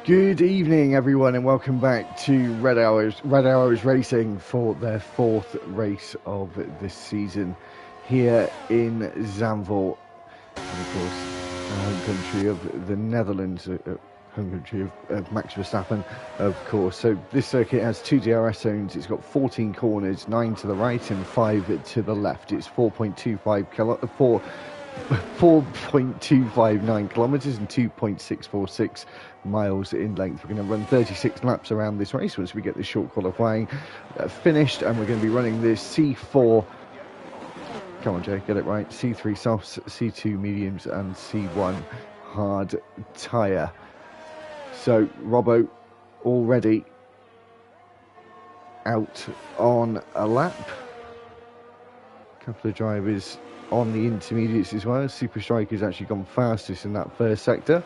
Good evening, everyone, and welcome back to Red Arrows Racing for their fourth race of this season here in Zandvoort, and of course, home country of the Netherlands, home country of Max Verstappen, of course. So this circuit has two DRS zones. It's got 14 corners, 9 to the right and 5 to the left. It's 4.259 kilometres and 2.646 miles in length. We're going to run 36 laps around this race once we get the short qualifying finished, and we're going to be running this C4, come on Jay, get it right, C3 softs, C2 mediums and C1 hard tyre. So Robbo already out on a lap, a couple of drivers on the intermediates as well. Super Striker's actually gone fastest in that first sector.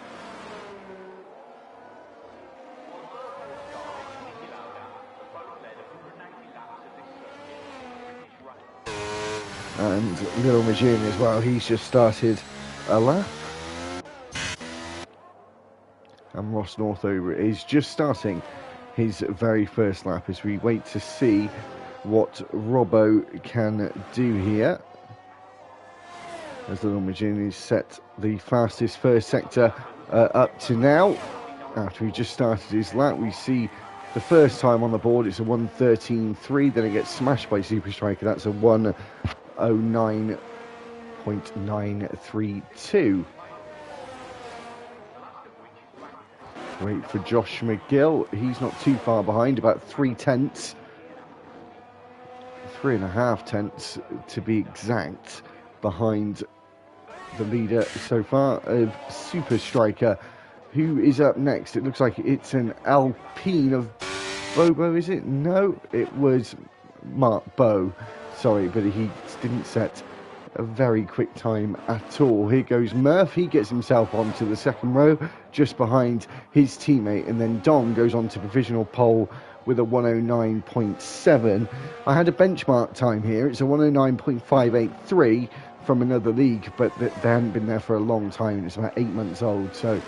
And Little Majin as well, he's just started a lap. And Ross Northover is just starting his very first lap as we wait to see what Robbo can do here. As Little Majin is set the fastest first sector up to now. After he just started his lap, we see the first time on the board it's a 1:13.3, then it gets smashed by Super Striker. That's a 1:09.932. Wait for Josh McGill. He's not too far behind, about 3.5 tenths to be exact, behind the leader so far of Super Striker. Who is up next? It looks like it's an Alpine of Bobo, is it? No, it was Mark Bow. Sorry, but he didn't set a very quick time at all. Here goes Murph. He gets himself onto the second row, just behind his teammate, and then Dom goes on to provisional pole with a 1:09.7. I had a benchmark time here. It's a 1:09.583 from another league, but they hadn't been there for a long time. It's about 8 months old, so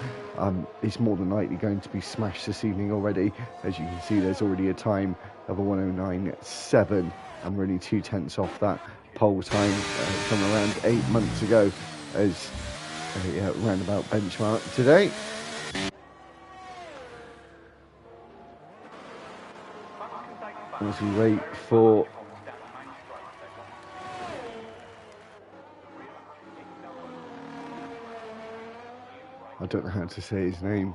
it's more than likely going to be smashed this evening already. As you can see, there's already a time of a 1:09.7, and we're only 2 tenths off that pole time from around 8 months ago as a roundabout benchmark today. As we wait for I don't know how to say his name.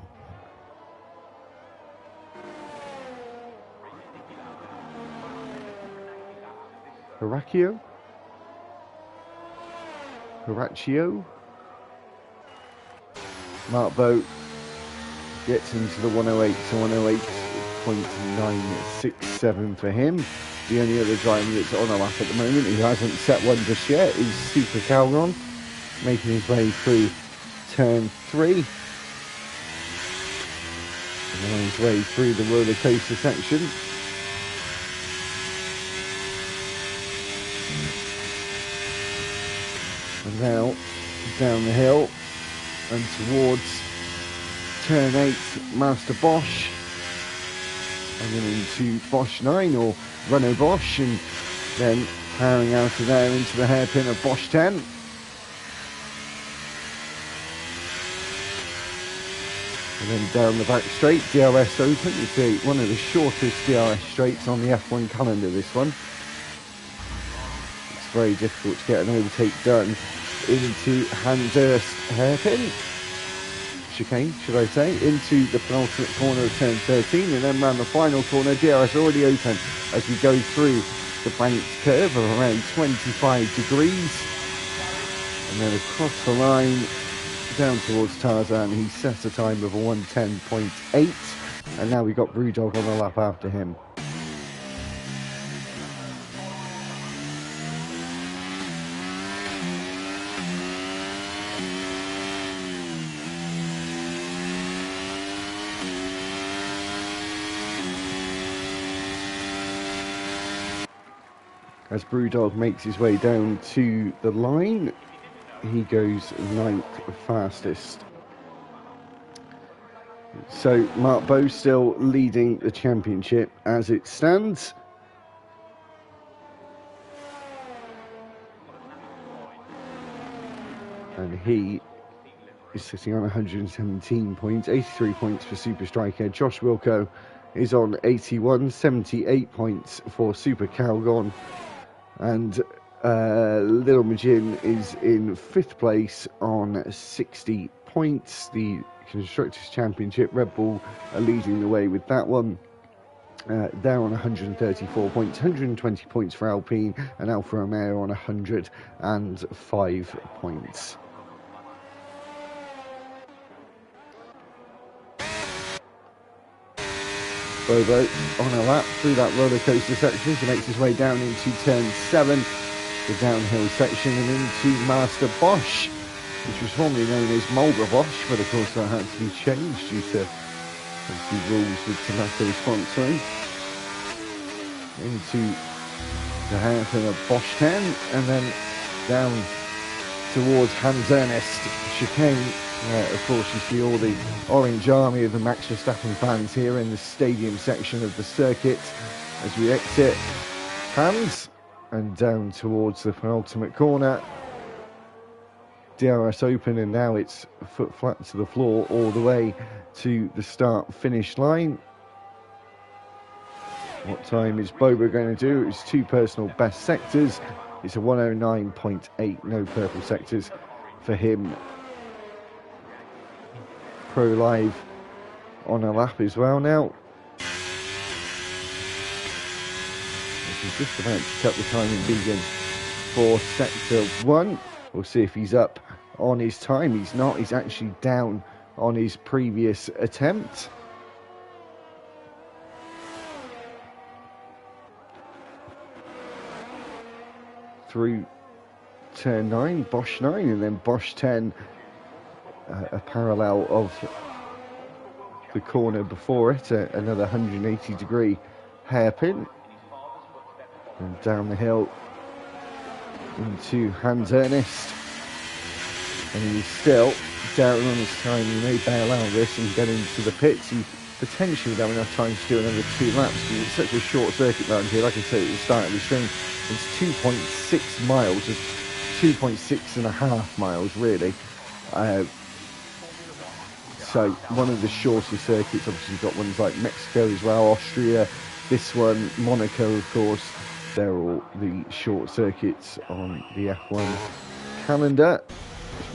Horacio? Mark Boat gets into the 1:08 to 1:08.967 for him. The only other driver that's on a lap at the moment who hasn't set one just yet is Super Calgon, making his way through turn 3 and on his way through the roller coaster section. And now down the hill and towards turn 8, Master Bosch, and then into Bosch 9 or Renault Bosch, and then powering out of there into the hairpin of Bosch 10. And then down the back straight, DRS open. It's one of the shortest DRS straights on the F1 calendar, this one. It's very difficult to get an overtake done into Handhurst hairpin. Chicane, should I say, into the penultimate corner of turn 13, and then round the final corner, DRS already open as we go through the banked curve of around 25 degrees. And then across the line, down towards Tarzan, he set a time of a 1:10.8, and now we've got Brewdog on the lap after him. As Brewdog makes his way down to the line, he goes 9th fastest. So Mark Bowe still leading the championship as it stands. And he is sitting on 117 points, 83 points for Super Striker. Josh Wilco is on 81, 78 points for Super Calgon. And Little Majin is in 5th place on 60 points. The Constructors' Championship, Red Bull are leading the way with that one. They're on 134 points, 120 points for Alpine, and Alfa Romeo on 105 points. Bobo on a lap through that roller coaster section. He makes his way down into turn 7, the downhill section, and into Master Bosch, which was formerly known as Mulder Bosch, but of course that had to be changed due to rules with tobacco sponsoring. Into the hairpin of Bosch 10, and then down towards Hans Ernest chicane. Of course, you see all the orange army of the Max Verstappen fans here in the stadium section of the circuit as we exit Hans and down towards the penultimate corner. DRS open, and now it's foot flat to the floor all the way to the start-finish line. What time is Bobo going to do? It's 2 personal best sectors. It's a 109.8, no purple sectors for him. Pro Live on a lap as well now. He's just about to cut the time in vegan for sector 1. We'll see if he's up on his time. He's not. He's actually down on his previous attempt. Through turn 9, Bosch 9, and then Bosch 10, a parallel of the corner before it, another 180 degree hairpin, and down the hill into Hans Ernest, and he's still down on his time. He may bail out of this and get into the pits. He potentially would have enough time to do another 2 laps because it's such a short circuit round here. Like I said at the start of the stream, it's 2.6 miles, it's 2.6 and a half miles really. So one of the shorter circuits. Obviously you've got ones like Mexico as well, Austria, this one, Monaco of course. They're all the short circuits on the F1 calendar.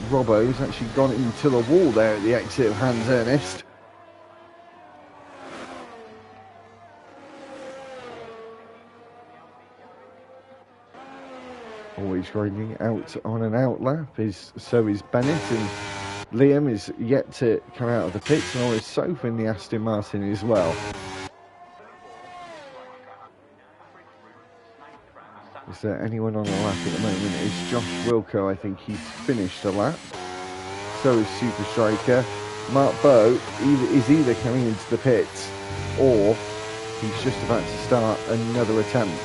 Robbo's actually gone into the wall there at the exit of Hans Ernest. Always grinding out on an out lap, so is Bennett, and Liam is yet to come out of the pits, and always so in the Aston Martin as well. Is there anyone on the lap at the moment? It's Josh Wilco. I think he's finished a lap. So is Super Striker. Mark Bowe is either coming into the pits or he's just about to start another attempt.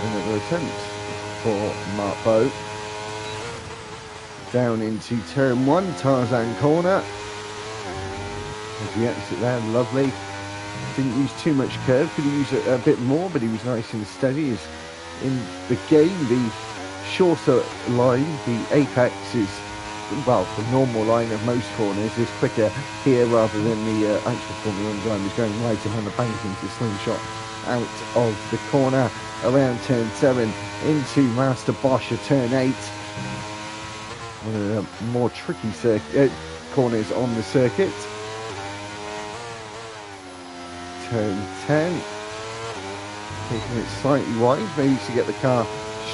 Another attempt for Mark Bowe. Down into turn 1, Tarzan corner. As we exit there, lovely. Didn't use too much curve, could have used it a bit more, but he was nice and steady. As in the game, the shorter line, the apex is, well, the normal line of most corners is quicker here rather than the actual Formula 1 line is going right around the banking to slingshot out of the corner around turn 7 into Master Bosch at turn 8. One of the more tricky corners on the circuit. Turn 10, taking it slightly wide, maybe to get the car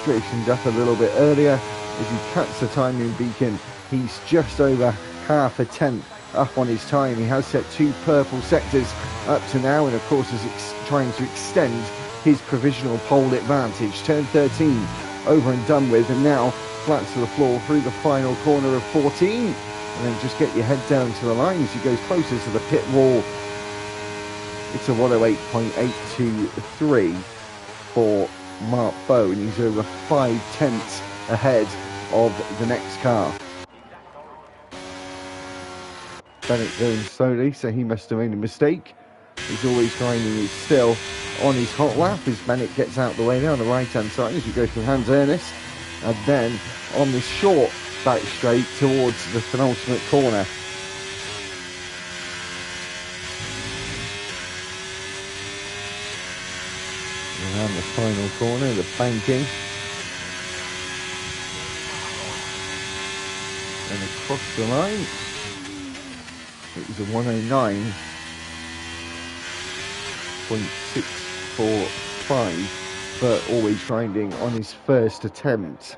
straightened up a little bit earlier. As he cuts the timing beacon, he's just over half a tenth up on his time. He has set 2 purple sectors up to now, and of course is trying to extend his provisional pole advantage. Turn 13 over and done with, and now flat to the floor through the final corner of 14, and then just get your head down to the line as he goes closer to the pit wall. It's a 108.823 for Mark Bowe, and he's over 5 tenths ahead of the next car. Bennett going slowly, so he must have made a mistake. He's always grinding, he's still on his hot lap as Bennett gets out the way there on the right hand side as you go through Hans Ernest, and then on this short back straight towards the penultimate corner. Around the final corner, the banking, and across the line. It was a 109.645, but always grinding on his first attempt.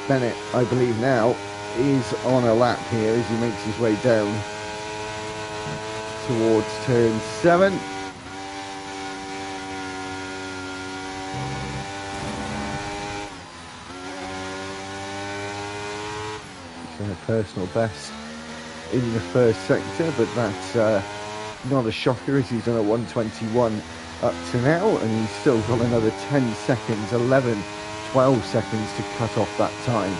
Bennett, I believe now, is on a lap here as he makes his way down towards turn 7. A personal best in the first sector, but that's not a shocker as he's done a 121 up to now, and he's still got another 10 seconds, 12 seconds to cut off that time.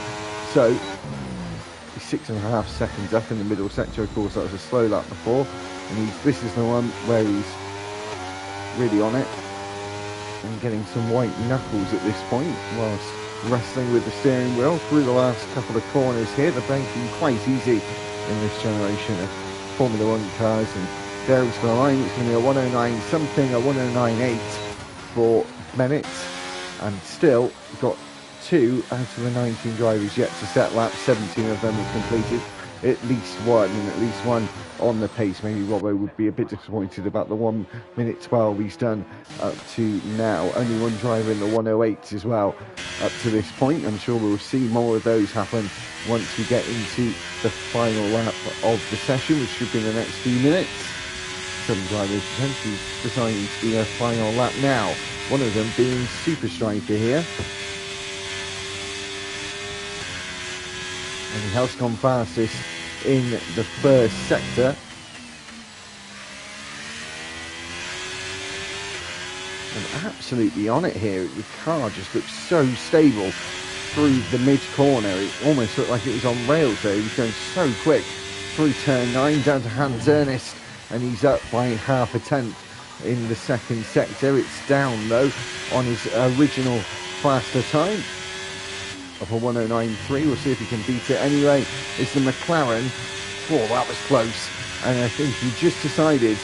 So he's 6.5 seconds up in the middle sector. Of course, that was a slow lap before, and this is the one where he's really on it and getting some white knuckles at this point whilst wrestling with the steering wheel through the last couple of corners here. The banking quite easy in this generation of Formula 1 cars, and there it's going to line. It's going to be a 109 something, a 109.8 for Bennett, and still got 2 out of the 19 drivers yet to set laps. 17 of them have completed at least one, and at least one on the pace. Maybe Robbo would be a bit disappointed about the 1 minute 12 he's done up to now. Only one driver in the 108s as well up to this point. I'm sure we'll see more of those happen once we get into the final lap of the session, which should be in the next few minutes. Some drivers potentially deciding to do their final lap now, one of them being Super Striker here. And he has gone fastest in the first sector. And absolutely on it here. The car just looks so stable through the mid-corner. It almost looked like it was on rails there. He was going so quick through turn 9 down to Hans Ernest, and he's up by half a tenth in the second sector. It's down though on his original faster time of a 109.3. We'll see if he can beat it anyway. It's the McLaren. Oh, that was close. And I think he just decided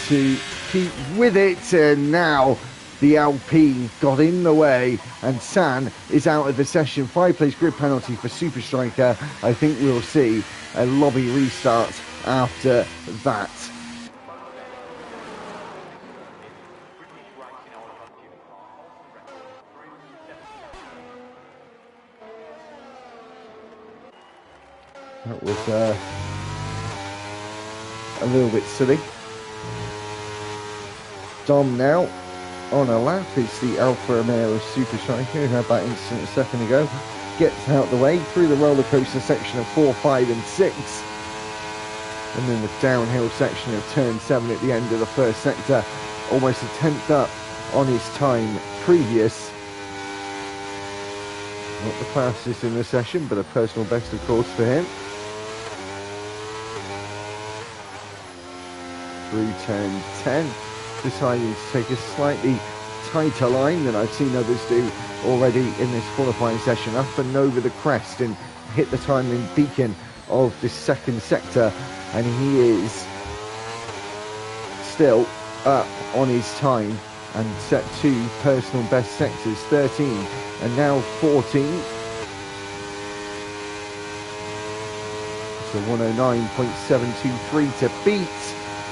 to keep with it. And now the Alpine got in the way, and San is out of the session. 5-place grid penalty for Super Striker. I think we'll see a lobby restart after that. That was a little bit silly. Dom now on a lap. It's the Alfa Romeo Super Striker who had that incident a second ago. Gets out the way through the roller coaster section of 4, 5 and 6. And then the downhill section of turn 7 at the end of the first sector. Almost a tenth up on his time previous. Not the fastest in the session, but a personal best of course for him. Through turn 10, deciding to take a slightly tighter line than I've seen others do already in this qualifying session, up and over the crest and hit the timing beacon of this second sector, and he is still up on his time and set 2 personal best sectors, 13 and now 14. So 109.723 to beat,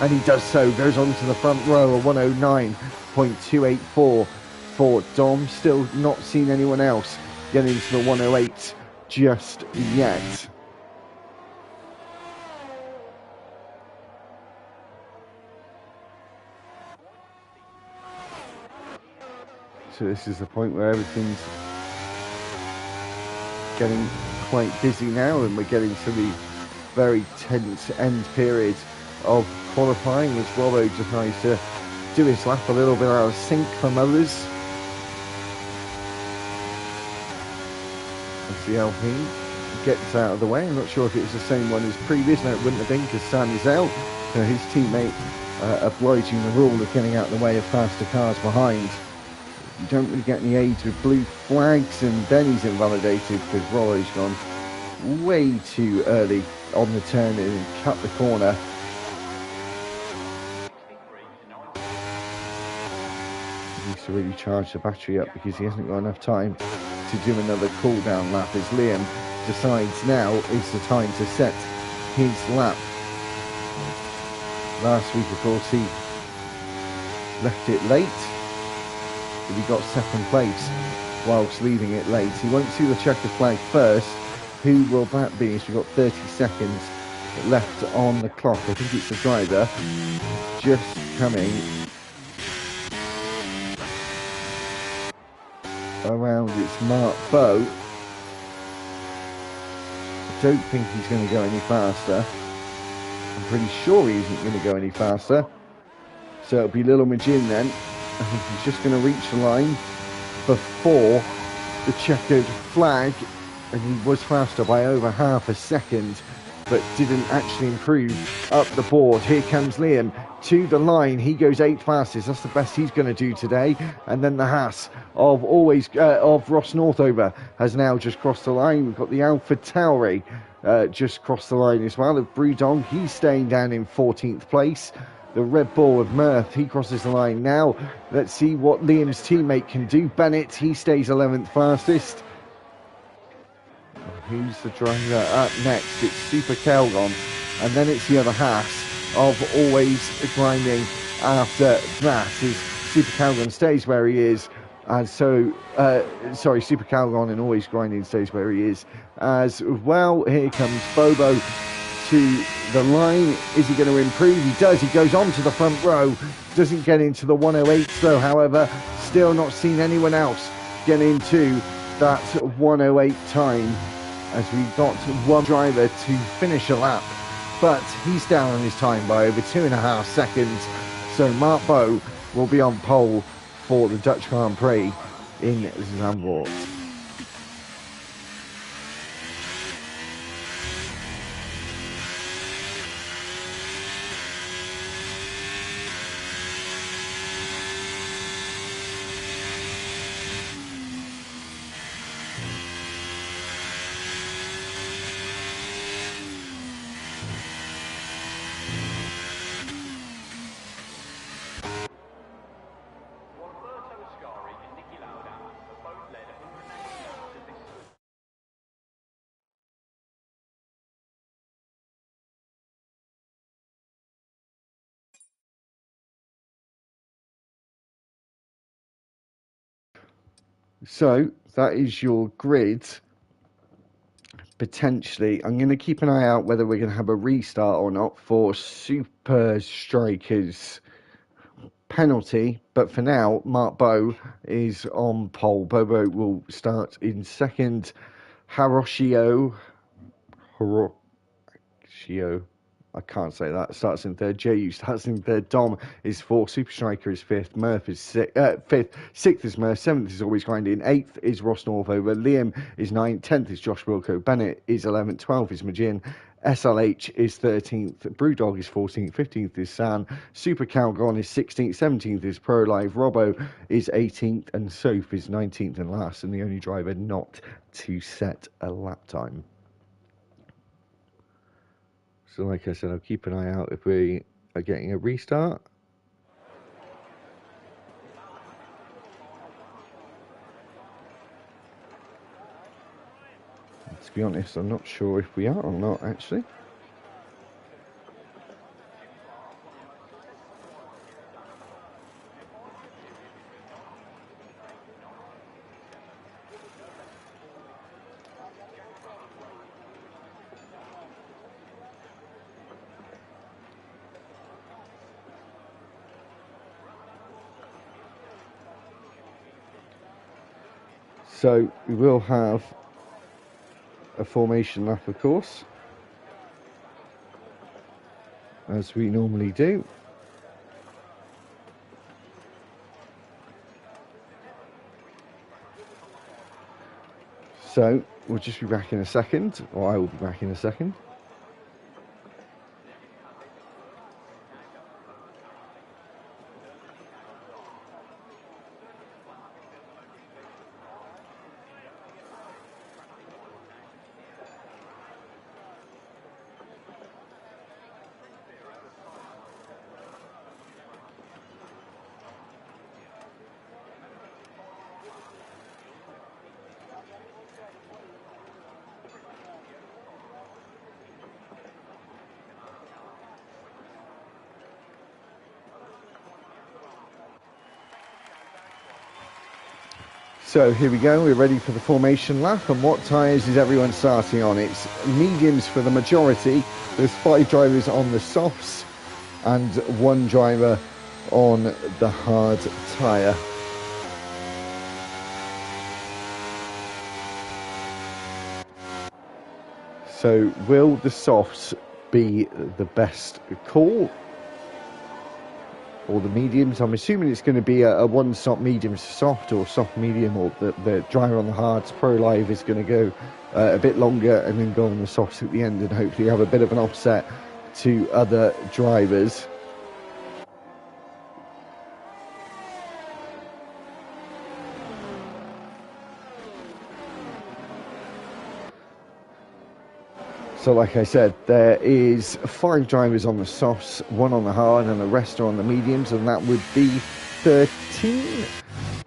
and he does so, goes on to the front row, a 109.284 for Dom. Still not seen anyone else get into the 108 just yet. So this is the point where everything's getting quite busy now, and we're getting to the very tense end period of qualifying as Robbo tries to do his lap a little bit out of sync from others. As the Alpine gets out of the way. I'm not sure if it was the same one as previous. No, it wouldn't have been because San is out. So his teammate obliging the rule of getting out of the way of faster cars behind. You don't really get any aids with blue flags, and then he's invalidated because Rollo's gone way too early on the turn and cut the corner. He needs to really charge the battery up because he hasn't got enough time to do another cool down lap, as Liam decides now is the time to set his lap. Last week, of course, he left it late, but he got second place whilst leaving it late. He won't see the checkered flag first. Who will that be? So we've got 30 seconds left on the clock. I think it's the driver just coming around. It's Mark Bowe. I don't think he's going to go any faster. I'm pretty sure he isn't going to go any faster. So it'll be Little Majin then. I think he's just going to reach the line before the checkered flag. And he was faster by over half a second, but didn't actually improve up the board. Here comes Liam to the line. He goes 8th fastest. That's the best he's going to do today. And then the Haas of Ross Northover has now just crossed the line. We've got the Alpha Tauri just crossed the line as well. Of Brewdog, he's staying down in 14th place. The Red Bull of Mirth, he crosses the line now. Let's see what Liam's teammate can do. Bennett, he stays 11th fastest. Who's the driver up next? It's Super Calgon, and then it's the other Haas of Always Grinding after that. As Super Calgon stays where he is, and so Super Calgon and Always Grinding stays where he is as well. Here comes Bobo to the line. Is he going to improve? He does. He goes on to the front row. Doesn't get into the 108 though, however. Still not seen anyone else get into that 108 time, as we got one driver to finish a lap, but he's down on his time by over 2.5 seconds. So Mark Bowe will be on pole for the Dutch Grand Prix in Zandvoort. So that is your grid. Potentially, I'm going to keep an eye out whether we're going to have a restart or not for Super Strikers penalty. But for now, Mark Bowe is on pole. Bobo will start in second. Hiroshio, I can't say that, starts in third. JU starts in third. Dom is fourth. Super Striker is fifth. Murph is fifth. Sixth is Murph. Seventh is Always Grinding. Eighth is Ross Northover. Liam is ninth. 10th is Josh Wilco. Bennett is 11th. 12th is Majin. SLH is 13th. Brewdog is 14th. 15th is San. Super Calgon is 16th. 17th is Pro Live. Robbo is 18th. And Soph is 19th and last, and the only driver not to set a lap time. So like I said, I'll keep an eye out if we are getting a restart. To be honest, I'm not sure if we are or not, actually. So we will have a formation lap, of course, as we normally do. So we'll just be back in a second, or I will be back in a second. So here we go, we're ready for the formation lap, and what tyres is everyone starting on? It's mediums for the majority. There's 5 drivers on the softs and 1 driver on the hard tyre. So will the softs be the best call? Or the mediums? I'm assuming it's going to be a one-stop medium soft or soft medium, or the driver on the hards. Pro Live is going to go a bit longer and then go on the softs at the end and hopefully have a bit of an offset to other drivers. So like I said, there is 5 drivers on the softs, 1 on the hard, and the rest are on the mediums, and that would be 13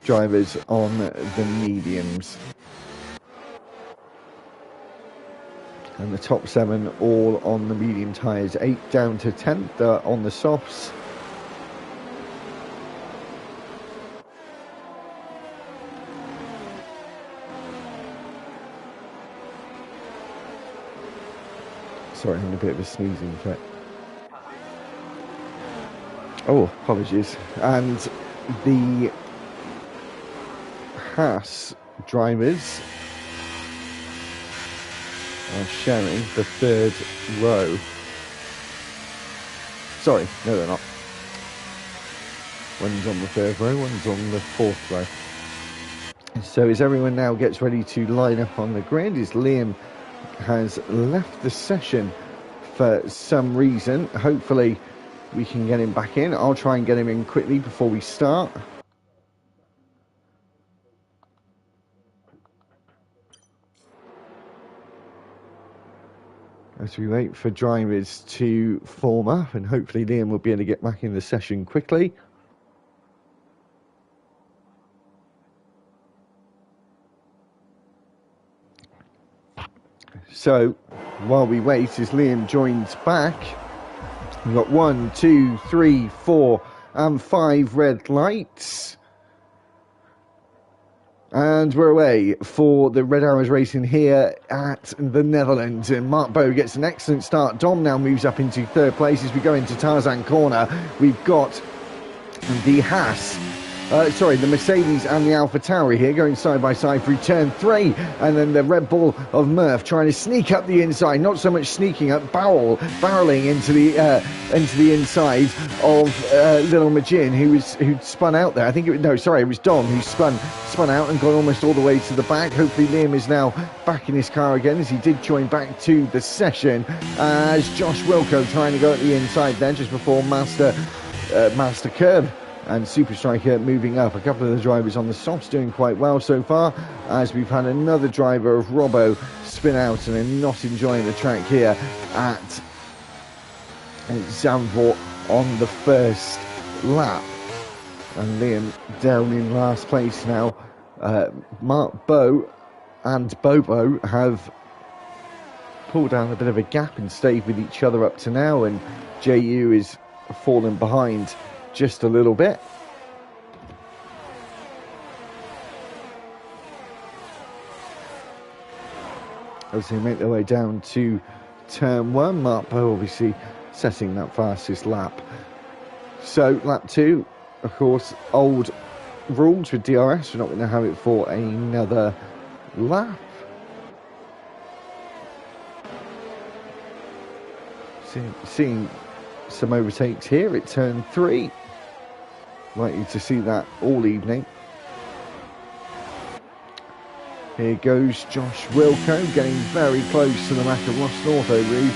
drivers on the mediums. And the top 7 all on the medium tyres, 8 down to 10th on the softs. Sorry, I'm in a bit of a sneezing fit. Oh, apologies. And the Haas drivers are sharing the 3rd row. Sorry, no they're not. One's on the 3rd row, one's on the 4th row. So as everyone now gets ready to line up on the grid, as Liam has left the session for some reason. Hopefully we can get him back in. I'll try and get him in quickly before we start. As we wait for drivers to form up, and hopefully Liam will be able to get back in the session quickly. So while we wait, as Liam joins back, we've got 1, 2, 3, 4 and 5 red lights. And we're away for the Red Arrows racing here at the Netherlands. And Mark Bowe gets an excellent start. Dom now moves up into 3rd place as we go into Tarzan Corner. We've got the Haas. The Mercedes and the AlphaTauri here going side by side through turn 3, and then the Red Bull of Murph trying to sneak up the inside. Not so much sneaking up, barreling into the inside of Little Majin, who'd spun out there. I think it was Dom who spun out and gone almost all the way to the back. Hopefully Liam is now back in his car again, as he did join back to the session. As Josh Wilco trying to go at the inside there just before Master Curb. And Super Striker moving up. A couple of the drivers on the softs doing quite well so far, as we've had another driver of Robbo spin out and are not enjoying the track here at Zandvoort on the 1st lap. And Liam down in last place now. Mark Bowe and Bobo have pulled down a bit of a gap and stayed with each other up to now, and JU is fallen behind just a little bit. As they make their way down to turn 1, Mark Bowe obviously setting that fastest lap. So lap 2, of course, old rules with DRS. We're not going to have it for another lap. Seeing some overtakes here at turn 3. Likely to see that all evening. Here goes Josh Wilco, getting very close to the back of Ross Northover, who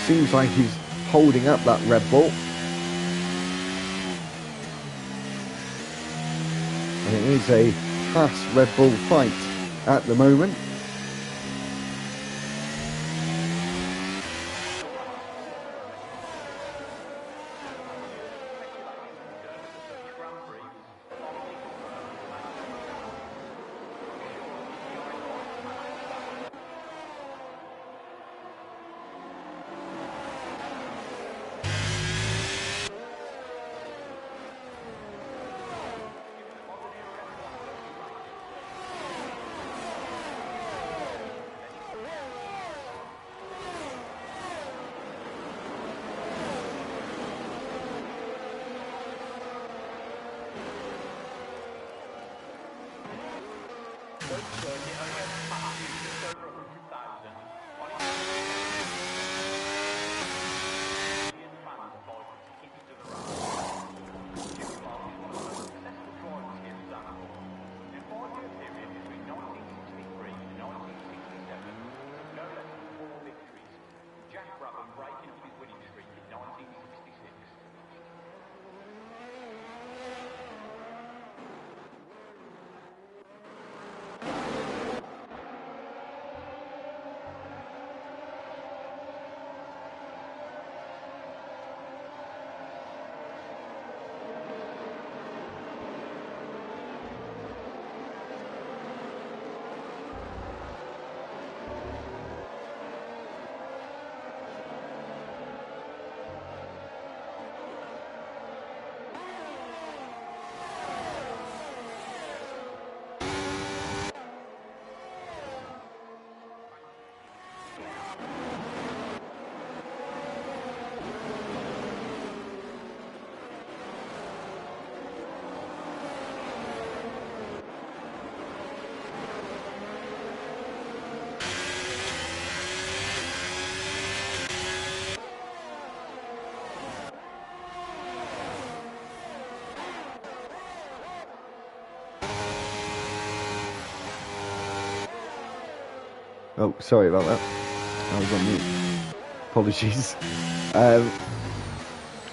seems like he's holding up that Red Bull. And it is a Haas Red Bull fight at the moment. Oh, sorry about that. I was on mute. Apologies.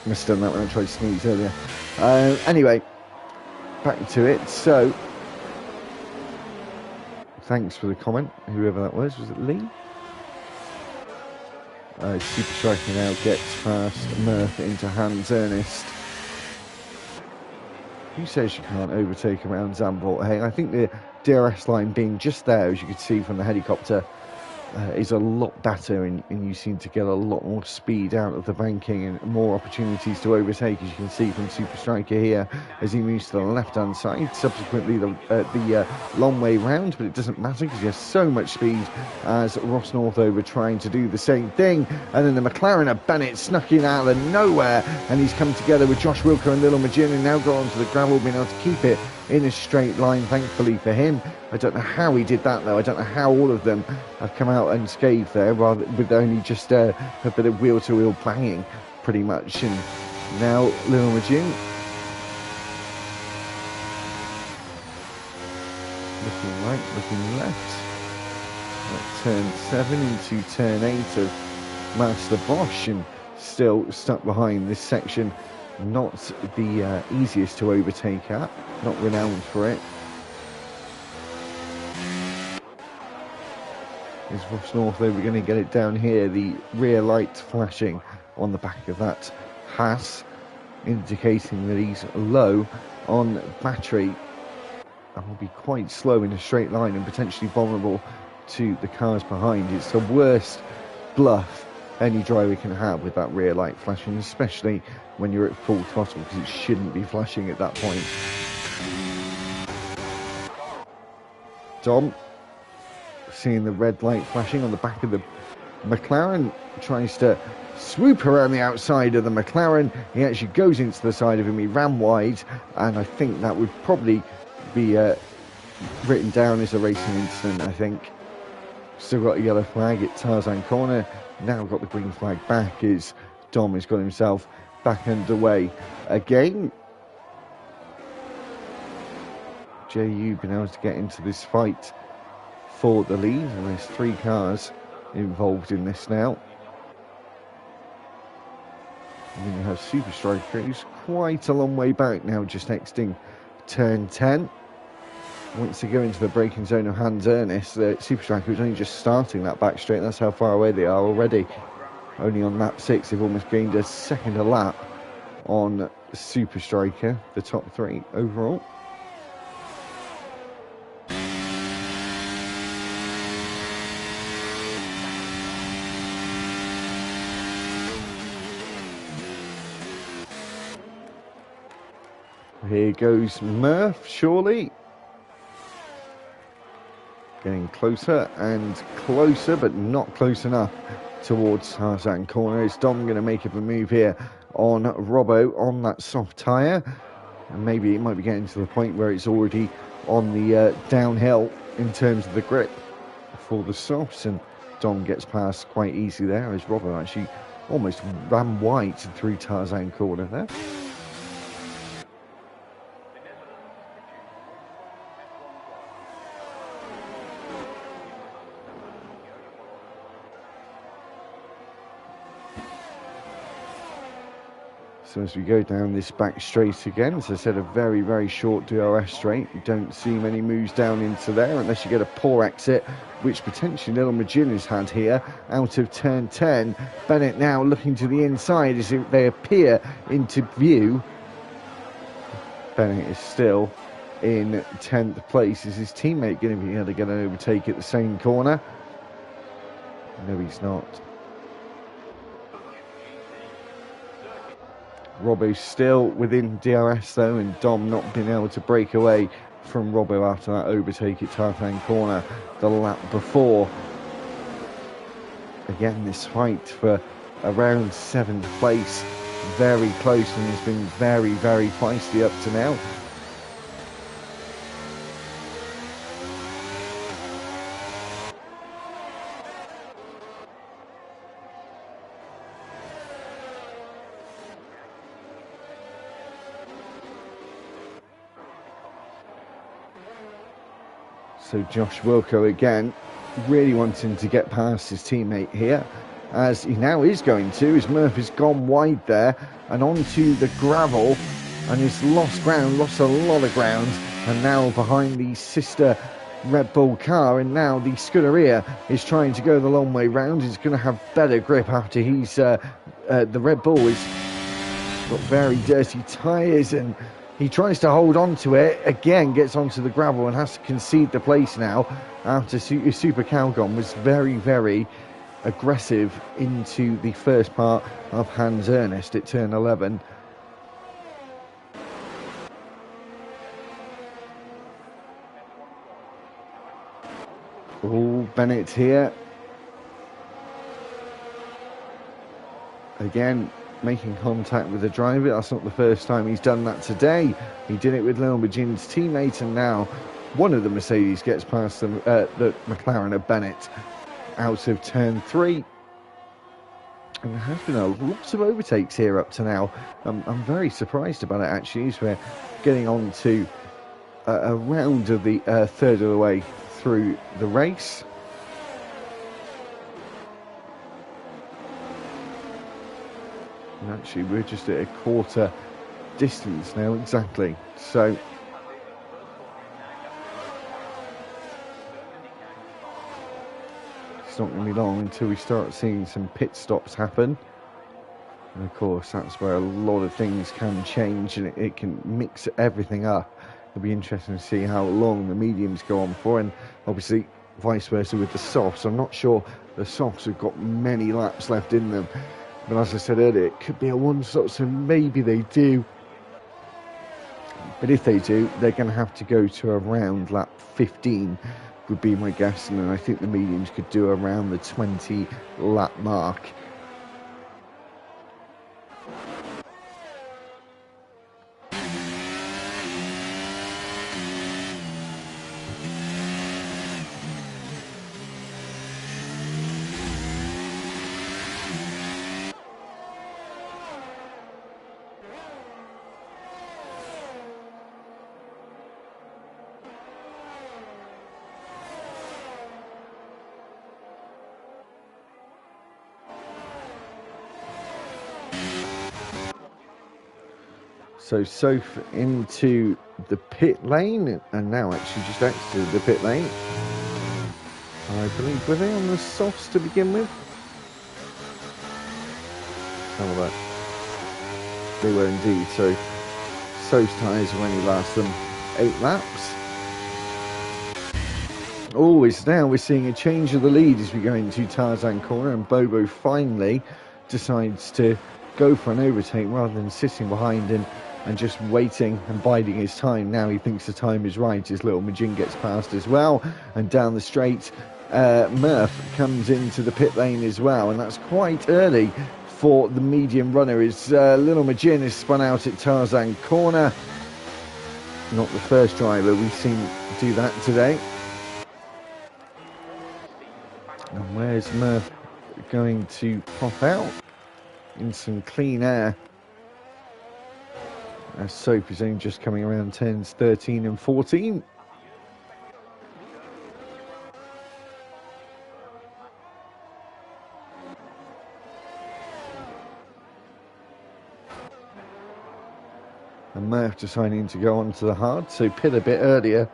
Must have done that when I tried to sneeze earlier. Anyway, back to it. So, thanks for the comment, whoever that was. Was it Lee? Super Striker now gets past Murph into Hans Ernest. Who says you can't overtake around Zandvoort? Hey, I think the DRS line being just there, as you could see from the helicopter, is a lot better, and you seem to get a lot more speed out of the banking and more opportunities to overtake, as you can see from Super Striker here as he moves to the left hand side, subsequently the long way round, but it doesn't matter because he has so much speed as Ross Northover trying to do the same thing. And then the McLaren of Bennett snuck in out of nowhere, and he's come together with Josh Wilco and Little Majin, and now got onto the gravel, being able to keep it in a straight line, thankfully for him. I don't know how he did that though. I don't know how all of them have come out unscathed there, rather with only just a bit of wheel-to-wheel banging, pretty much. And now Little Majin looking right, looking left. At turn 7 into turn 8 of Master Bosch, and still stuck behind this section. Not the easiest to overtake at, not renowned for it. Is Ross Northover going to get it down here? The rear light flashing on the back of that Haas, indicating that he's low on battery and will be quite slow in a straight line and potentially vulnerable to the cars behind. It's the worst bluff any driver can have with that rear light flashing, especially when you're at full throttle, because it shouldn't be flashing at that point. Dom, seeing the red light flashing on the back of the McLaren, tries to swoop around the outside of the McLaren. He actually goes into the side of him, he ran wide, and I think that would probably be written down as a racing incident, I think. Still got a yellow flag at Tarzan corner. Now got the green flag back as Dom has got himself back underway again. JU been able to get into this fight for the lead, and there's 3 cars involved in this now. And then you have Super Striker, who's quite a long way back now, just exiting turn 10. Once they go into the braking zone of Hans Ernest, the Super Striker is only just starting that back straight. That's how far away they are already. Only on lap 6, they've almost gained a second a lap on Super Striker, the top 3 overall. Here goes Murph, surely. Getting closer and closer, but not close enough towards Tarzan corner. Is Dom going to make up a move here on Robbo on that soft tyre? And maybe it might be getting to the point where it's already on the downhill in terms of the grip for the softs. And Dom gets past quite easily there as Robbo actually almost ran wide through Tarzan corner there. So as we go down this back straight again, as I said, a very, very short DRS straight. You don't see many moves down into there unless you get a poor exit, which potentially Little Magin has had here out of turn 10. Bennett now looking to the inside as they appear into view. Bennett is still in 10th place. Is his teammate going to be able to get an overtake at the same corner? No, he's not. Robbo's still within DRS though, and Dom not being able to break away from Robbo after that overtake at Tarzan corner the lap before. Again, this fight for around 7th place, very close, and has been very, very feisty up to now. So Josh Wilco again, really wanting to get past his teammate here, as he now is going to, as Murph has gone wide there and onto the gravel and has lost ground, lost a lot of ground, and now behind the sister Red Bull car, and now the Scuderia is trying to go the long way round. He's going to have better grip after he's the Red Bull has got very dirty tyres, and he tries to hold on to it, again gets onto the gravel and has to concede the place now after Super Calgon was very, very aggressive into the first part of Hans Ernest at turn 11. Oh, Bennett here. Again, making contact with the driver. That's not the first time he's done that today. He did it with Lil Majin's teammate, and now one of the Mercedes gets past the McLaren of Bennett out of turn 3. And there has been a lot of overtakes here up to now. I'm very surprised about it actually, as we're getting on to a round of the third of the way through the race. And actually we're just at a quarter distance now exactly, so it's not going to be long until we start seeing some pit stops happen, and of course that's where a lot of things can change, and it can mix everything up. It'll be interesting to see how long the mediums go on for, and obviously vice versa with the softs. I'm not sure the softs have got many laps left in them. But as I said earlier, it could be a one-stop, so maybe they do. But if they do, they're going to have to go to around lap 15, would be my guess. And then I think the mediums could do around the 20-lap mark. So Soph into the pit lane, and now actually just exited the pit lane. I believe, were they on the softs to begin with? How about that? They were indeed. So Soph's tyres will only last them 8 laps. Always now we're seeing a change of the lead as we go into Tarzan corner, and Bobo finally decides to go for an overtake rather than sitting behind and just waiting and biding his time. Now he thinks the time is right as little Majin gets past as well, and down the straight Murph comes into the pit lane as well, and that's quite early for the medium runner as little Majin is spun out at Tarzan corner. Not the first driver we've seen do that today. And where's Murph going to pop out? In some clean air. As Soap is only just coming around 10s, 13 and 14. And Murph deciding to go on to the hard, so pit a bit earlier.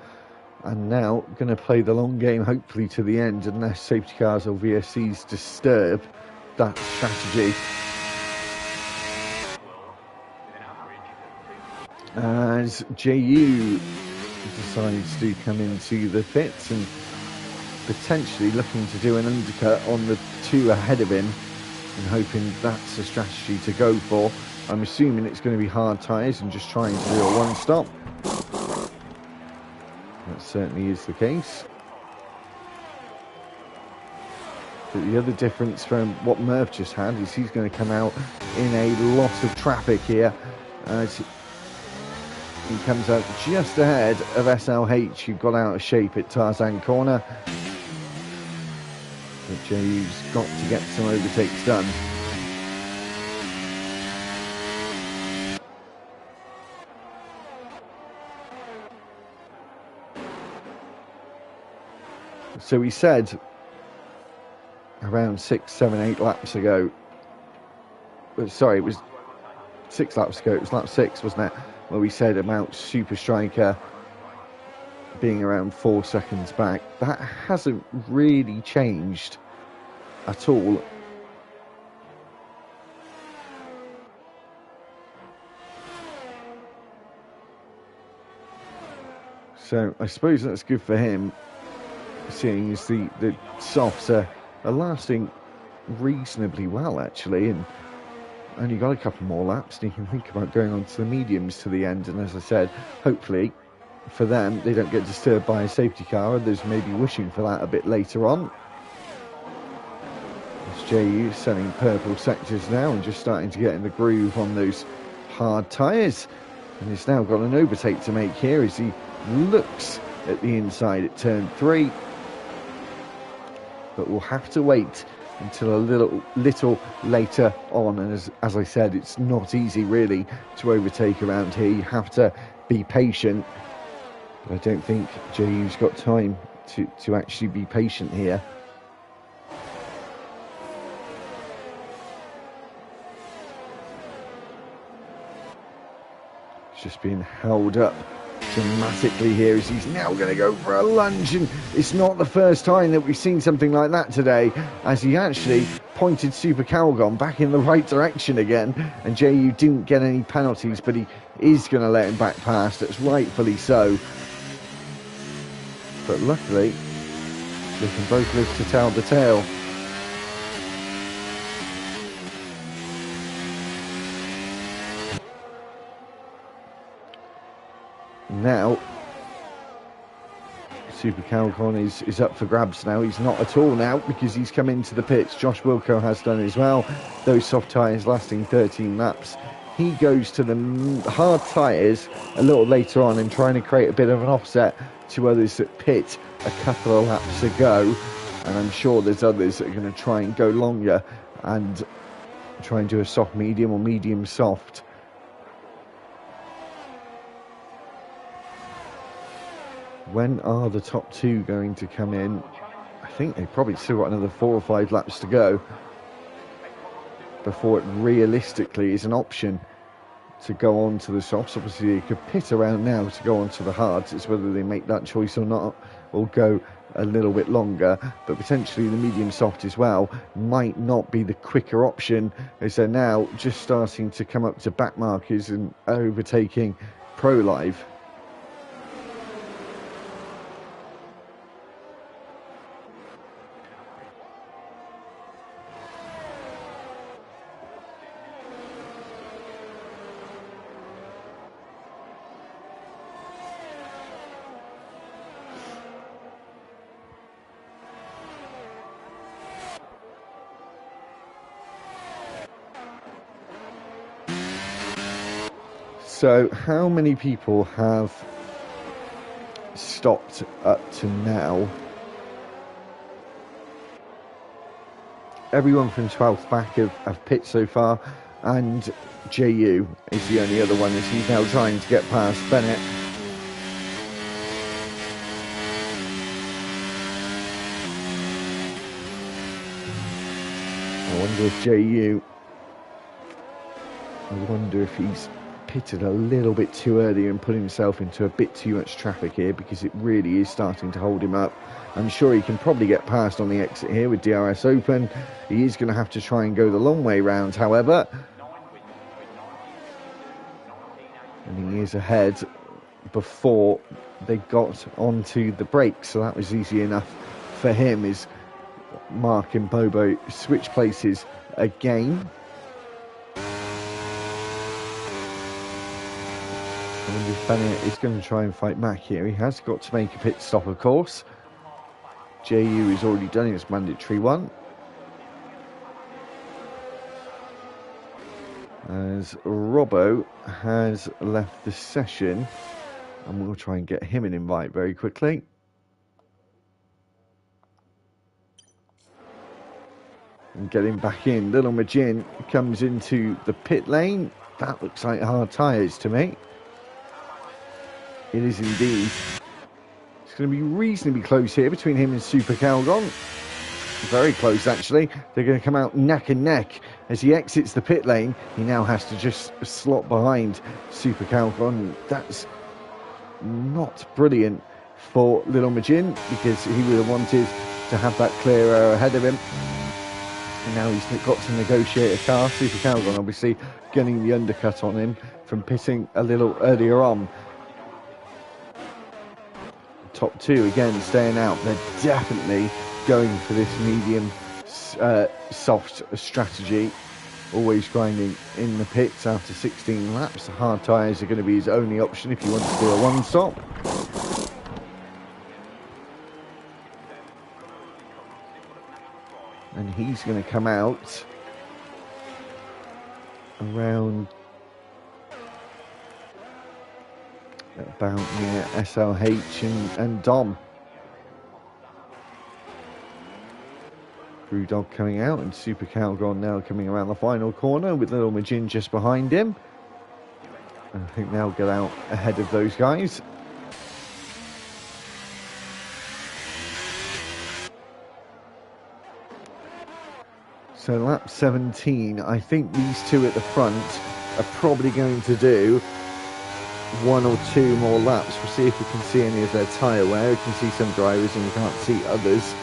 And now going to play the long game, hopefully to the end, unless safety cars or VSCs disturb that strategy. As JU decides to come into the pits and potentially looking to do an undercut on the 2 ahead of him, and hoping that's a strategy to go for. I'm assuming it's going to be hard tyres and just trying to do a one-stop. That certainly is the case. But the other difference from what Murph just had is he's going to come out in a lot of traffic here. As he comes out just ahead of SLH, who got out of shape at Tarzan corner. But JU's got to get some overtakes done. So we said around 6, 7, 8 laps ago, sorry, it was 6 laps ago, it was lap 6, wasn't it, where we said about Super Striker being around 4 seconds back. That hasn't really changed at all. So I suppose that's good for him, seeing as the softs are lasting reasonably well actually, and only got a couple more laps, and you can think about going on to the mediums to the end. And as I said, hopefully for them they don't get disturbed by a safety car. Others may be wishing for that a bit later on. As JU selling purple sectors now and just starting to get in the groove on those hard tyres, and he's now got an overtake to make here as he looks at the inside at turn 3. But we'll have to wait until a little later on, and as I said, it's not easy really to overtake around here. You have to be patient, but I don't think JU's got time to actually be patient here. It's just being held up dramatically here as he's now going to go for a lunge, and it's not the first time that we've seen something like that today, as he actually pointed Super Calgon back in the right direction again, and JU didn't get any penalties, but he is going to let him back past. That's rightfully so, but luckily they can both live to tell the tale. Now Super Calgon is up for grabs now. He's not at all now because he's come into the pits. Josh Wilco has done as well. Those soft tyres lasting 13 laps. He goes to the hard tyres a little later on and trying to create a bit of an offset to others that pit a couple of laps ago. And I'm sure there's others that are going to try and go longer and try and do a soft medium or medium soft. When are the top 2 going to come in? I think they've probably still got another 4 or 5 laps to go before it realistically is an option. to go on to the softs. Obviously, they could pit around now to go on to the hards. It's whether they make that choice or not, or go a little bit longer. But potentially the medium soft as well might not be the quicker option, as they're now just starting to come up to back markers and overtaking Pro Live. So how many people have stopped up to now? Everyone from 12th back have pit so far, and JU is the only other one as he's now trying to get past Bennett. I wonder if JU, I wonder if he's pitted a little bit too early and put himself into a bit too much traffic here, because it really is starting to hold him up. I'm sure he can probably get past on the exit here with DRS open. He is going to have to try and go the long way round, however. And he is ahead before they got onto the brakes, so that was easy enough for him, as Mark and Bobo switch places again. I wonder if Bennett is going to try and fight Mack here. He has got to make a pit stop, of course. JU has already done his mandatory one, as Robbo has left the session, and we'll try and get him an invite very quickly. And getting back in, Little Majin comes into the pit lane. That looks like hard tyres to me. It is indeed. It's going to be reasonably close here between him and Super Calgon. Very close, actually. They're going to come out neck and neck. As he exits the pit lane, he now has to just slot behind Super Calgon. That's not brilliant for Little Majin, because he would have wanted to have that clear air ahead of him. And now he's got to negotiate a car. Super Calgon obviously getting the undercut on him from pitting a little earlier on. Top two again staying out. They're definitely going for this medium soft strategy, always grinding in the pits after 16 laps. The hard tyres are going to be his only option if you want to do a one stop. And he's going to come out around about near SLH and Dom. Brewdog coming out, and Super Calgon now coming around the final corner with Little Majin just behind him. And I think they'll get out ahead of those guys. So lap 17, I think these two at the front are probably going to do one or two more laps. We'll see if we can see any of their tyre wear. We can see some drivers and we can't see others.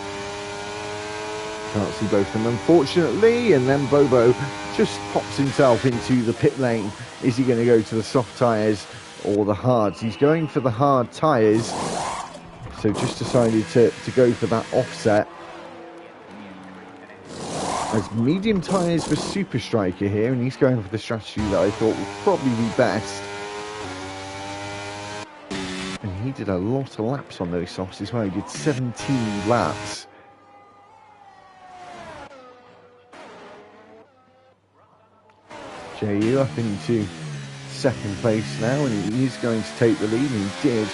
Can't see both of them, unfortunately. And then Bobo just pops himself into the pit lane. Is he going to go to the soft tyres or the hards? He's going for the hard tyres, so just decided to go for that offset. As medium tyres for Super Striker here, and he's going for the strategy that I thought would probably be best. And he did a lot of laps on those softs as well. He did 17 laps. JU up into second place now, and he is going to take the lead, and he did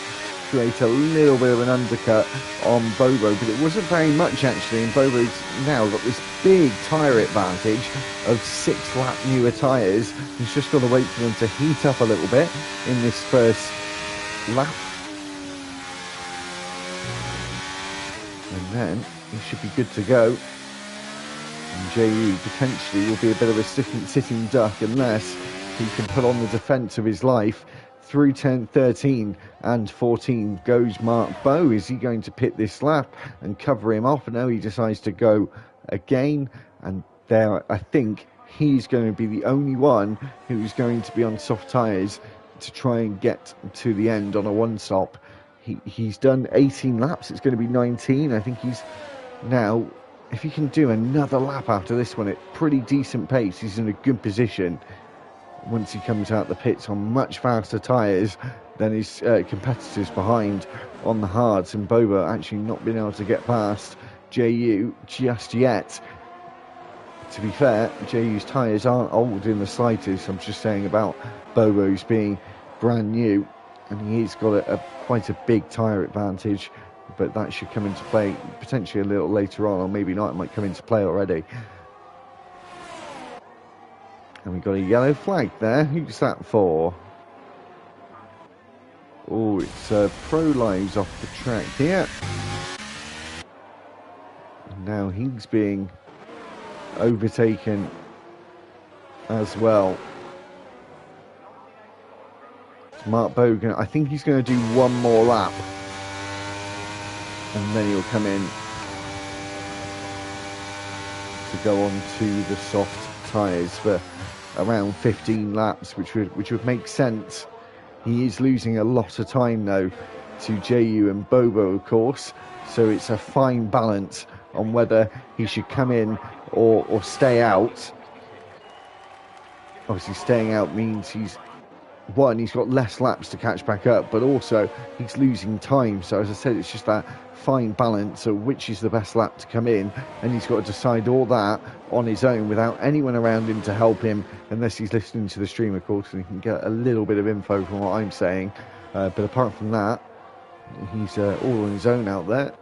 create a little bit of an undercut on Bobo, but it wasn't very much actually, and Bobo's now got this big tyre advantage of 6 lap newer tyres. He's just got to wait for them to heat up a little bit in this first lap, and then he should be good to go. And JU potentially will be a bit of a sitting duck unless He can put on the defence of his life. Through 10, 13 and 14 goes Mark Bow. Is he going to pit this lap and cover him off? No, he decides to go again. And there, I think he's going to be the only one who's going to be on soft tyres to try and get to the end on a one-stop. He's done 18 laps. It's going to be 19. I think he's now, if he can do another lap after this one at pretty decent pace, he's in a good position once he comes out the pits on much faster tyres than his competitors behind on the hards, and Bobo actually not been able to get past JU just yet. To be fair, JU's tyres aren't old in the slightest. I'm just saying about Bobo's being brand new, and he's got quite a big tyre advantage, but that should come into play potentially a little later on, or maybe not. It might come into play already. And we've got a yellow flag there. Who's that for? Oh, it's Pro Lives off the track here. And now he's being overtaken as well. It's Mark Bogan. I think he's going to do one more lap. And then he'll come in to go on to the soft tyres for around 15 laps, which would make sense. He is losing a lot of time though to JU and Bobo, of course, so it's a fine balance on whether he should come in or stay out. Obviously staying out means he's got less laps to catch back up, but also he's losing time. So as I said, it's just that fine balance of which is the best lap to come in, and he's got to decide all that on his own without anyone around him to help him, unless he's listening to the stream, of course, and he can get a little bit of info from what I'm saying. But apart from that, he's all on his own out there.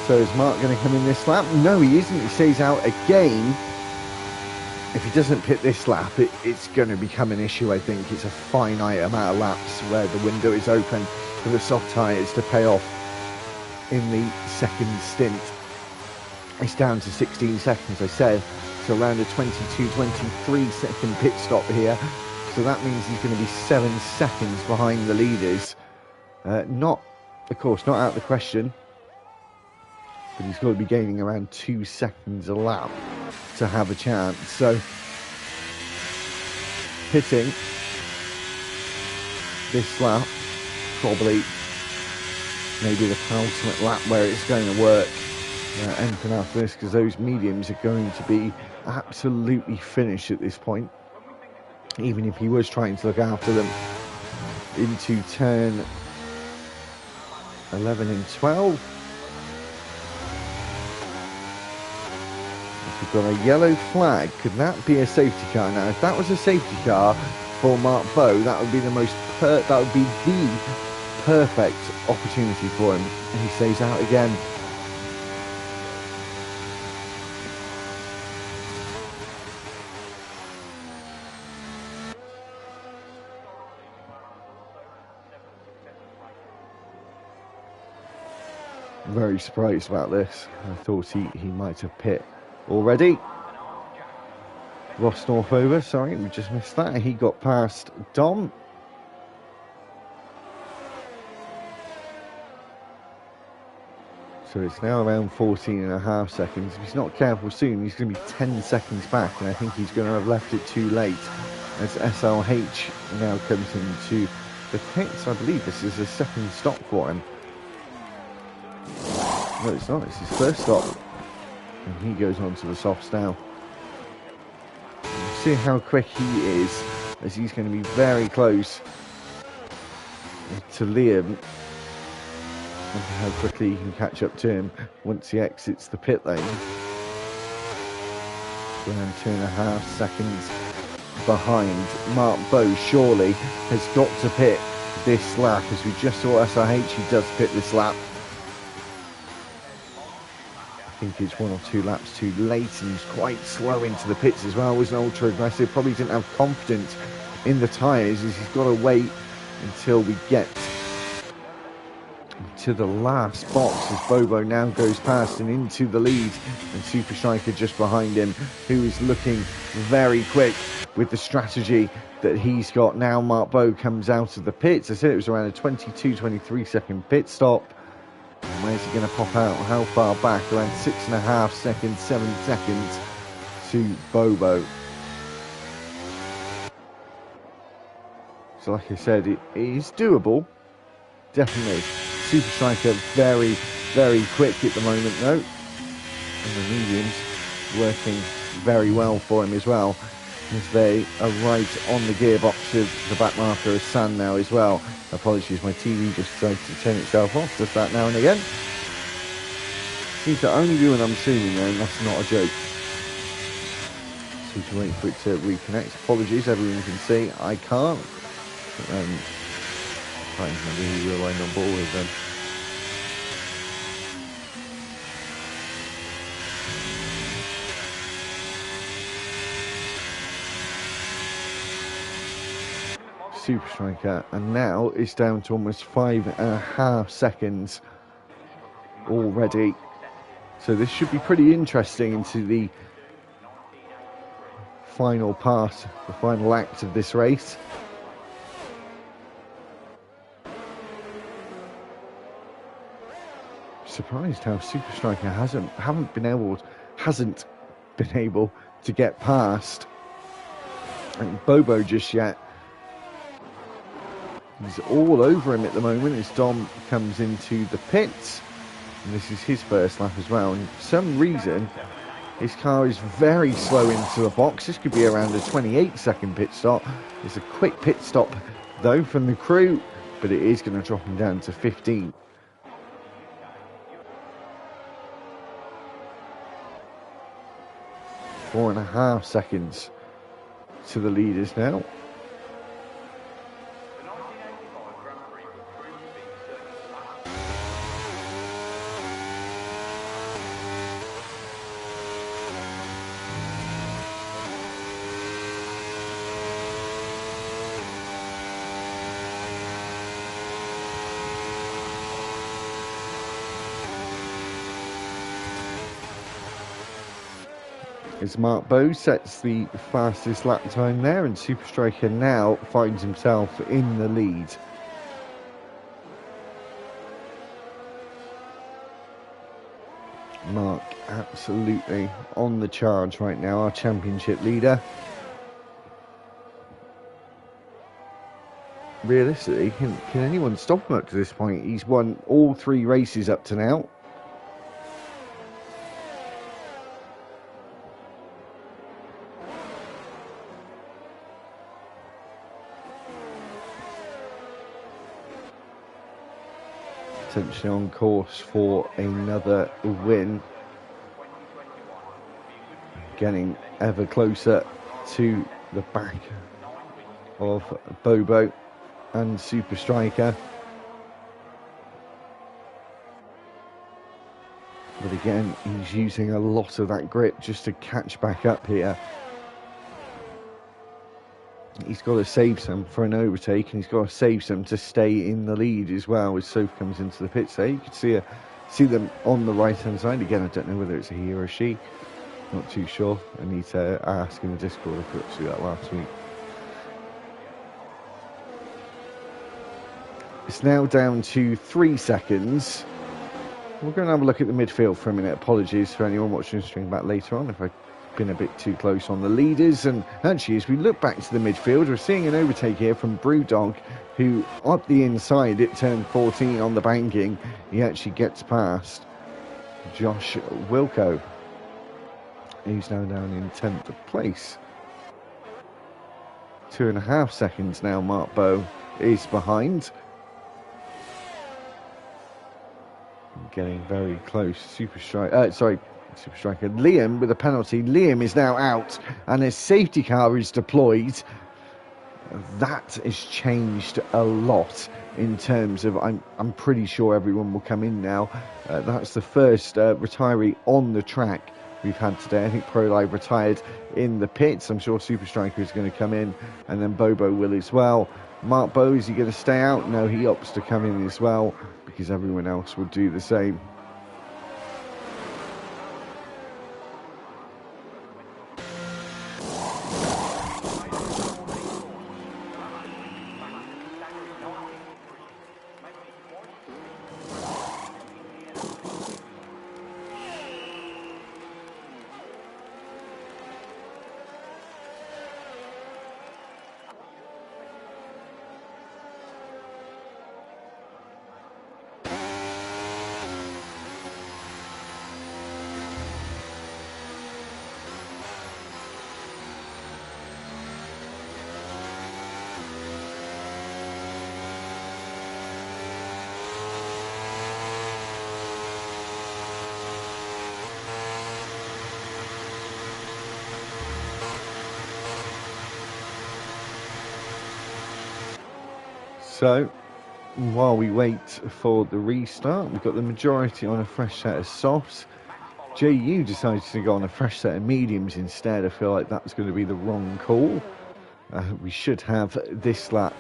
So is Mark going to come in this lap? No, he isn't. He stays out again. If he doesn't pit this lap, it's going to become an issue, I think. It's a finite amount of laps where the window is open for the soft tyres to pay off in the second stint. It's down to 16 seconds, I said. So around a 22-23 second pit stop here. So that means he's going to be 7 seconds behind the leaders. Not, of course, not out of the question. But he's got to be gaining around 2 seconds a lap to have a chance. So, pitting this lap, probably maybe the penultimate lap where it's going to work. Anything after this, because those mediums are going to be absolutely finished at this point. Even if he was trying to look after them into turn 11 and 12. We've got a yellow flag. Could that be a safety car? Now, if that was a safety car for Mark Bow, that would be the perfect opportunity for him. And he stays out again. Very surprised about this. I thought he might have pit already. Ross Northover, sorry, we just missed that. He got past Dom. So it's now around 14.5 seconds. If he's not careful soon, he's going to be 10 seconds back, and I think he's going to have left it too late as SLH now comes into the pits. I believe this is a second stop for him. No, it's not. It's his first stop. And he goes on to the softs now. See how quick he is, as he's going to be very close to Liam. And how quickly he can catch up to him once he exits the pit lane. Around 2.5 seconds behind. Mark Bow surely has got to pit this lap, as we just saw SRH, he does pit this lap. I think it's 1 or 2 laps too late, and he's quite slow into the pits as well. Wasn't ultra aggressive, probably didn't have confidence in the tyres, as he's got to wait until we get to the last box, as Bobo now goes past and into the lead, and Super Striker just behind him, who is looking very quick with the strategy that he's got now. Mark Bow comes out of the pits. I said it was around a 22-23 second pit stop. And where's he going to pop out? How far back? Around 6.5 seconds, 7 seconds to Bobo. So like I said, it is doable, definitely. Super Striker very, very quick at the moment though. And the mediums working very well for him as well, as they are right on the gearbox of the back marker of San now as well. Apologies, my TV just decided to turn itself off, does that now and again. Seems to only do when I'm zooming though, and that's not a joke. So to wait for it to reconnect. Apologies, everyone can see, I can't. Can't remember who we were line on board with then. Super Striker, and now it's down to almost 5.5 seconds already. So this should be pretty interesting into the final part, the final act of this race. Surprised how Super Striker hasn't been able to get past and Bobo just yet. He's all over him at the moment as Dom comes into the pits, and this is his first lap as well, and for some reason his car is very slow into the box. This could be around a 28 second pit stop. It's a quick pit stop though from the crew, but it is going to drop him down to 15. 4.5 seconds to the leaders now. As Mark Bow sets the fastest lap time there, and Super Striker now finds himself in the lead. Mark absolutely on the charge right now, our championship leader. Realistically, can anyone stop him up to this point? He's won all 3 races up to now. Potentially on course for another win. Getting ever closer to the back of Bobo and Super Striker. But again, he's using a lot of that grip just to catch back up here. He's got to save some for an overtake, and he's got to save some to stay in the lead as well as Soph comes into the pits there. You can see them on the right hand side. Again, I don't know whether it's a he or a she. Not too sure. I need to ask in the Discord. I forgot to do that last week. It's now down to 3 seconds. We're going to have a look at the midfield for a minute. Apologies for anyone watching the stream back later on if I've been a bit too close on the leaders. And actually, as we look back to the midfield, we're seeing an overtake here from Brewdog, who up the inside at turn 14 on the banking, he actually gets past Josh Wilco. He's now down in 10th place. 2.5 seconds now. Mark Bow is behind. Getting very close. Super Striker. Liam with a penalty. Liam is now out, and a safety car is deployed. That has changed a lot in terms of, I'm pretty sure everyone will come in now. That's the first retiree on the track we've had today. I think ProLive retired in the pits. I'm sure Super Striker is going to come in, and then Bobo will as well. Mark Bow, is he going to stay out? No, he opts to come in as well, because everyone else will do the same. So, while we wait for the restart, we've got the majority on a fresh set of softs. JU decided to go on a fresh set of mediums instead. I feel like that was going to be the wrong call. We should have this lap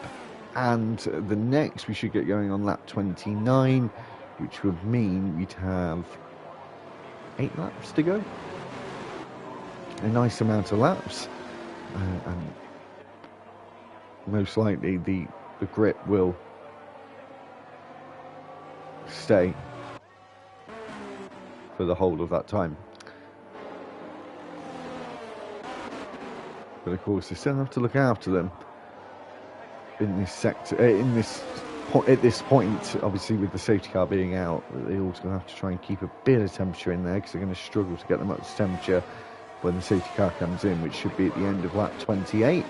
and the next. We should get going on lap 29, which would mean we'd have 8 laps to go. A nice amount of laps. And most likely the grip will stay for the whole of that time. But of course, they still have to look after them in this sector. At this point, obviously, with the safety car being out, they also have to try and keep a bit of temperature in there, because they're going to struggle to get them up to temperature when the safety car comes in, which should be at the end of lap 28.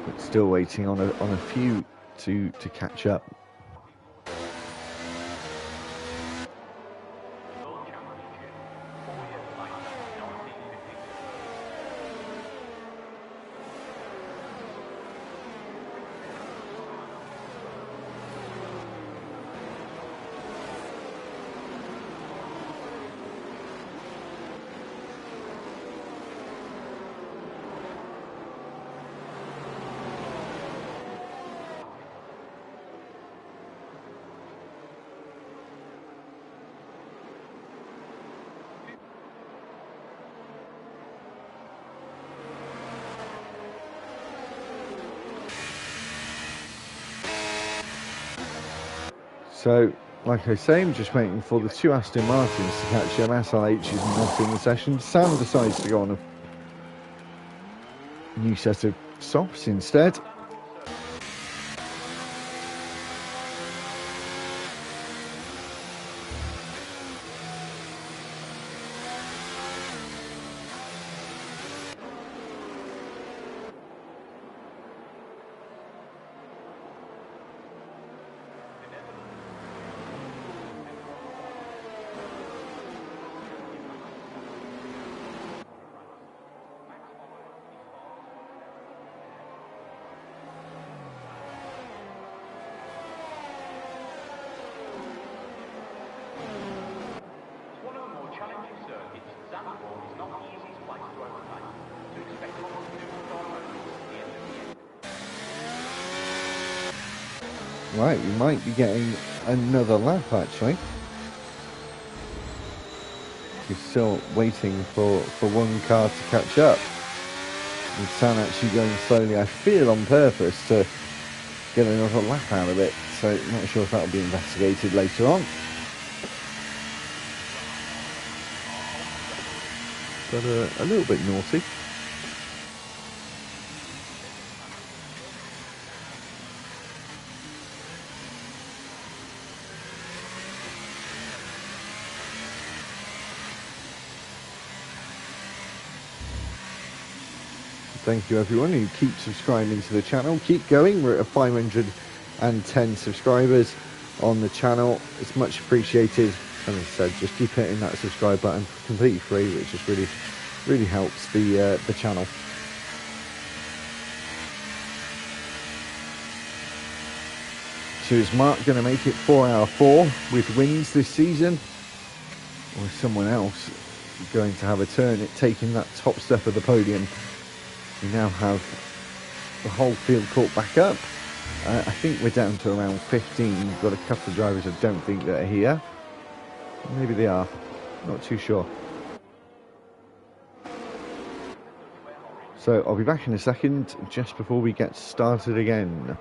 But still waiting on a few to catch up. So, like I say, I'm just waiting for the 2 Aston Martins to catch them. SLH is not in the session. Sam decides to go on a new set of softs instead. Zandvoort is not the easiest place to overtake, so expect a lot of new moments at the end of the year. Right, we might be getting another lap actually. We're still waiting for one car to catch up. With San actually going slowly, I feel on purpose to get another lap out of it, so I'm not sure if that will be investigated later on. But a little bit naughty. Thank you everyone who keep subscribing to the channel. Keep going, we're at 510 subscribers. on the channel. It's much appreciated. As I said, just keep hitting that subscribe button, completely free, which just really helps the channel. So is Mark going to make it 4-hour-4 with wins this season, or is someone else going to have a turn at taking that top step of the podium? We now have the whole field caught back up. I think we're down to around 15. We've got a couple of drivers I don't think that are here. Maybe they are. Not too sure. So I'll be back in a second, just before we get started again.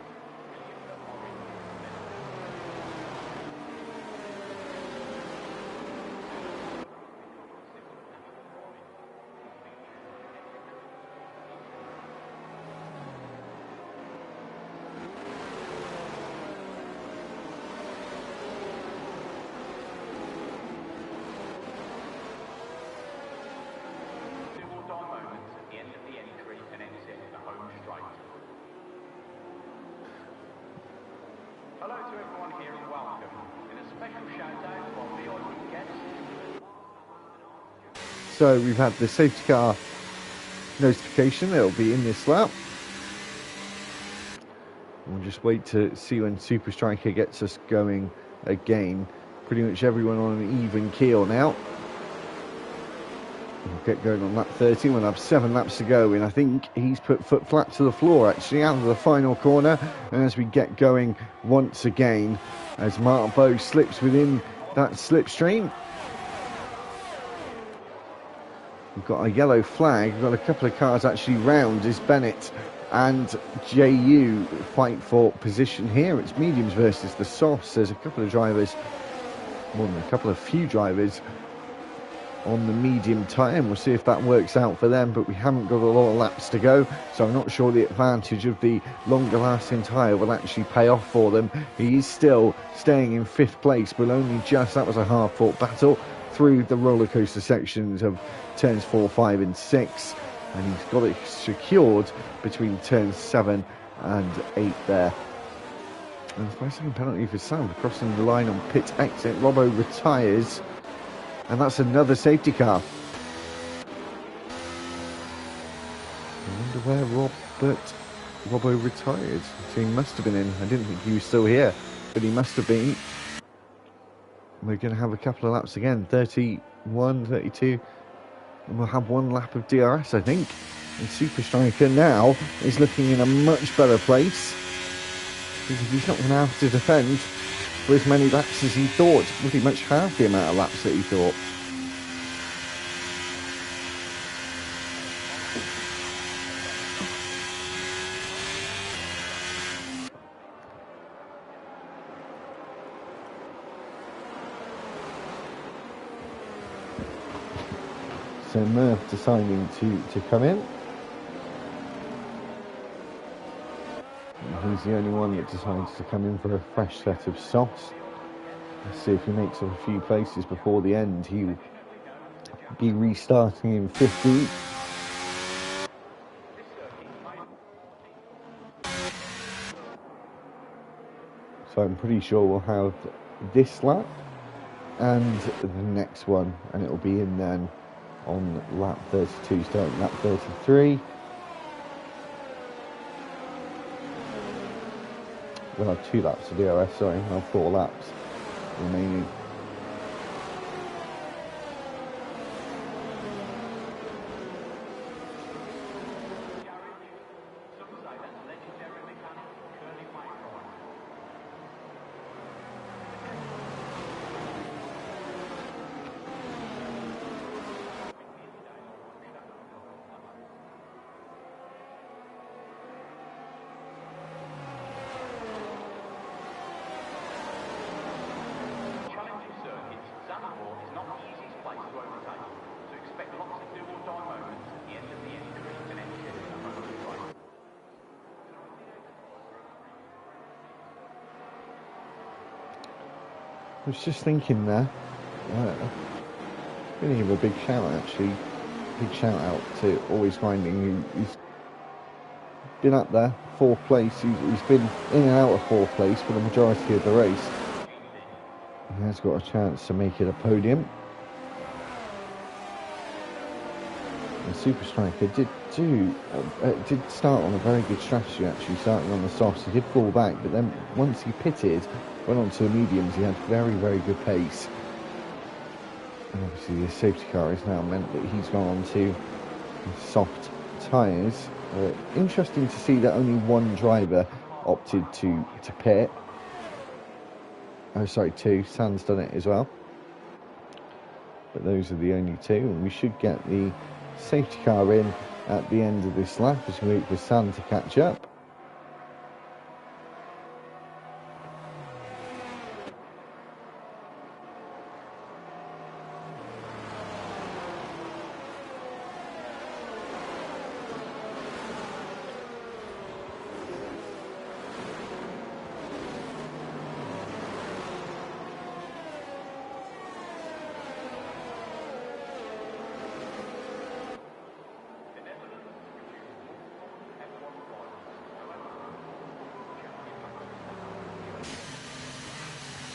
Hello to everyone here and welcome. And a special shout out to our VIP guests. So we've had the safety car notification. It'll be in this lap. We'll just wait to see when Super Striker gets us going again. Pretty much everyone on an even keel now. We'll get going on lap 30. We'll have 7 laps to go, and I think he's put foot flat to the floor actually out of the final corner. And as we get going once again, as Mark Bow slips within that slipstream, we've got a yellow flag. We've got a couple of cars actually round as Bennett and JU fight for position here. It's mediums versus the softs. There's a couple of drivers, more than a few drivers on the medium tyre, and we'll see if that works out for them, but we haven't got a lot of laps to go, so I'm not sure the advantage of the longer lasting tyre will actually pay off for them. He is still staying in 5th place, but only just. That was a hard fought battle through the roller coaster sections of turns 4, 5 and 6, and he's got it secured between turns 7 and 8 there. And it's my second penalty for Sam crossing the line on pit exit. Robbo retires, and that's another safety car. I wonder where Robbo retired. So he must have been in. I didn't think he was still here, but he must have been. We're going to have a couple of laps again, 31, 32, and we'll have 1 lap of DRS, I think. And Super Striker now is looking in a much better place, because he's not going to have to defend for as many laps as he thought. Pretty much half the amount of laps that he thought. So Murph deciding to come in. He's the only one that decides to come in for a fresh set of softs. Let's see if he makes up a few places before the end. He'll be restarting in 50. So I'm pretty sure we'll have this lap and the next one, and it'll be in then on lap 32, starting lap 33. We'll have 2 laps of DRS, sorry, we'll have 4 laps remaining. Zandvoort is not the easiest place to overtake, so expect lots of do-or-die moments at the end of the entry and exit in the home straight. I was just thinking there, I'm going to give a big shout out actually, big shout out to Always Finding, who's been up there, 4th place. He's been in and out of 4th place for the majority of the race. He has got a chance to make it a podium. And Super Striker did start on a very good strategy, actually, starting on the softs. He did fall back, but then once he pitted, went on to the mediums, he had very, very good pace. And obviously the safety car has now meant that he's gone on to soft tyres. Interesting to see that only one driver opted to pit. Oh, sorry, two. Sand's done it as well. But those are the only two, and we should get the safety car in at the end of this lap as we wait for Sand to catch up.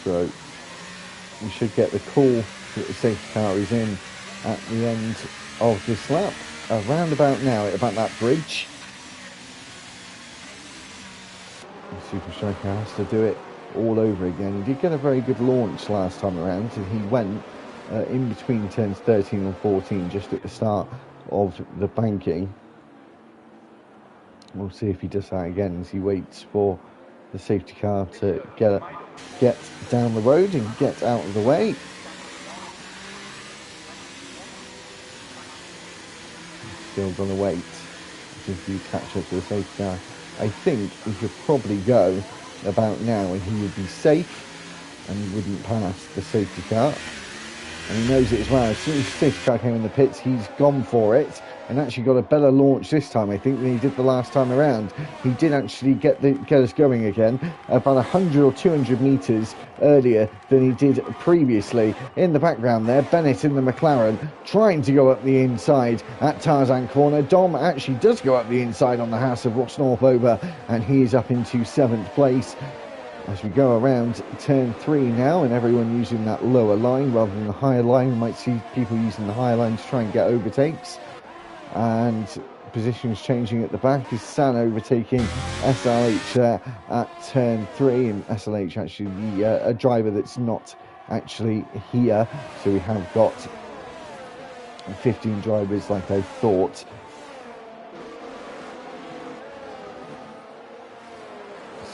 So we should get the call that the safety car is in at the end of this lap, around about now, at about that bridge. The Super Striker has to do it all over again. He did get a very good launch last time around, and he went in between turns 13 and 14 just at the start of the banking. We'll see if he does that again as he waits for the safety car to get down the road and get out of the way. Still gonna wait if you catch up to the safety car. I think he could probably go about now and he would be safe and he wouldn't pass the safety car. And he knows it as well. As soon as the safety car came in the pits, he's gone for it and actually got a better launch this time, I think, than he did the last time around. He did actually get us going again about 100 or 200 metres earlier than he did previously. In the background there, Bennett in the McLaren trying to go up the inside at Tarzan Corner. Dom actually does go up the inside on the house of Ross Northover, and he is up into 7th place. As we go around turn 3 now, and everyone using that lower line rather than the higher line. We might see people using the higher line to try and get overtakes. And positions changing at the back is San overtaking SLH at turn 3, and SLH actually a driver that's not actually here. So we have got 15 drivers like I thought.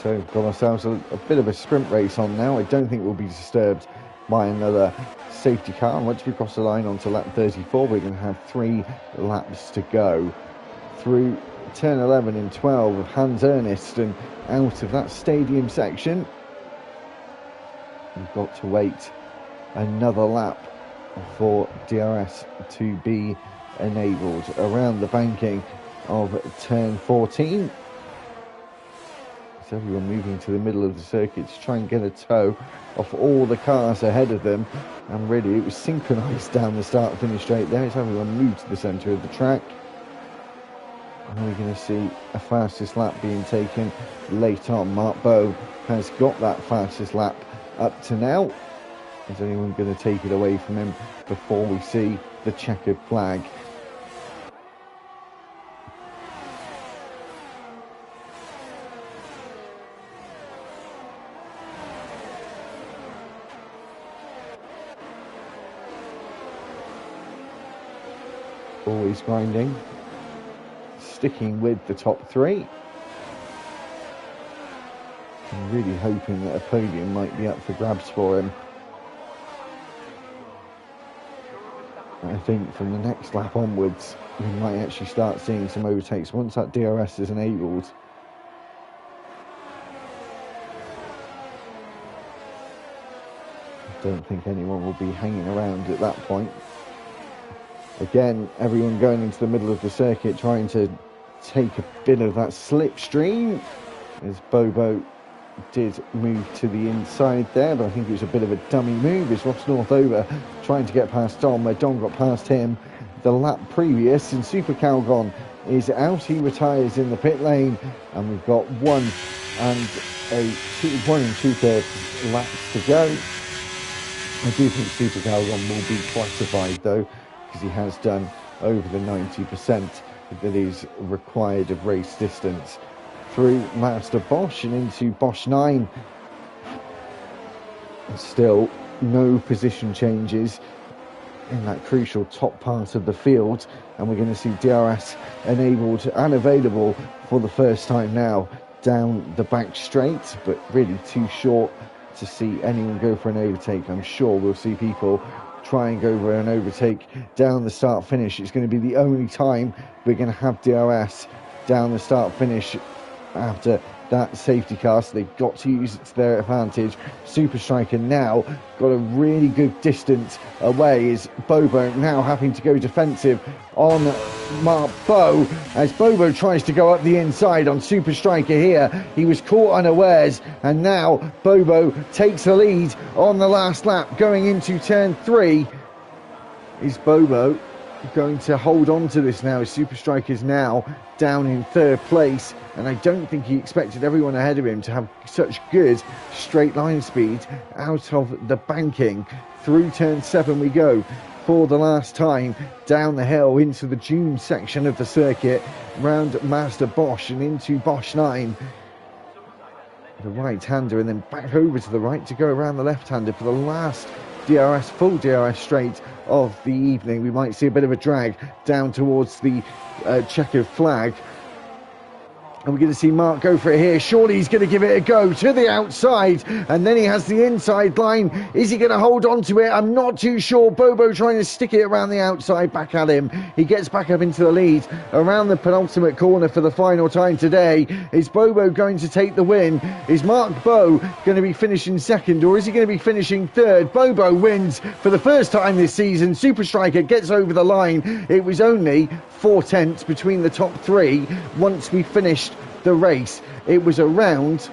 So we've got ourselves a bit of a sprint race on now. I don't think we'll be disturbed by another safety car. And once we cross the line onto lap 34, we're going to have 3 laps to go through turn 11 and 12 of Hans Ernst and out of that stadium section. We've got to wait another lap for DRS to be enabled around the banking of turn 14. Everyone moving to the middle of the circuit to try and get a tow off all the cars ahead of them, and really it was synchronised down the start finish straight there as everyone moved to the centre of the track. And we're going to see a fastest lap being taken late on. Mark Bowe has got that fastest lap up to now. Is anyone going to take it away from him before we see the checkered flag? Always grinding, sticking with the top 3. I'm really hoping that a podium might be up for grabs for him. I think from the next lap onwards, we might actually start seeing some overtakes once that DRS is enabled. I don't think anyone will be hanging around at that point. Again, everyone going into the middle of the circuit trying to take a bit of that slipstream as Bobo did move to the inside there, but I think it was a bit of a dummy move as Ross Northover trying to get past Dom, where Dom got past him the lap previous, and Super Calgon is out. He retires in the pit lane, and we've got 1 and 2/3 laps to go. I do think Super Calgon will be classified though, because he has done over the 90% that is required of race distance. Through Master Bosch and into Bosch 9. Still no position changes in that crucial top part of the field, and we're going to see DRS enabled and available for the first time now down the back straight, but really too short to see anyone go for an overtake. I'm sure we'll see people try and go for an overtake down the start finish. It's going to be the only time we're going to have DRS down the start finish after that safety car, so they've got to use it to their advantage. Super Striker now got a really good distance away. Is Bobo now having to go defensive on Mark Bow as Bobo tries to go up the inside on Super Striker here. He was caught unawares, and now Bobo takes the lead on the last lap going into turn 3. Is Bobo going to hold on to this now? Super Striker's now down in 3rd place, and I don't think he expected everyone ahead of him to have such good straight line speed out of the banking. Through turn 7 we go for the last time down the hill into the dune section of the circuit, round Master Bosch and into Bosch 9. The right-hander, and then back over to the right to go around the left-hander for the last full DRS straight of the evening. We might see a bit of a drag down towards the checkered flag. And we're going to see Mark go for it here. Surely he's going to give it a go to the outside, and then he has the inside line. Is he going to hold on to it? I'm not too sure. Bobo trying to stick it around the outside, back at him. He gets back up into the lead around the penultimate corner for the final time today. Is Bobo going to take the win? Is Mark Bow going to be finishing 2nd, or is he going to be finishing 3rd? Bobo wins for the first time this season. Super Striker gets over the line. It was only 4 tenths between the top 3 once we finished the race. It was around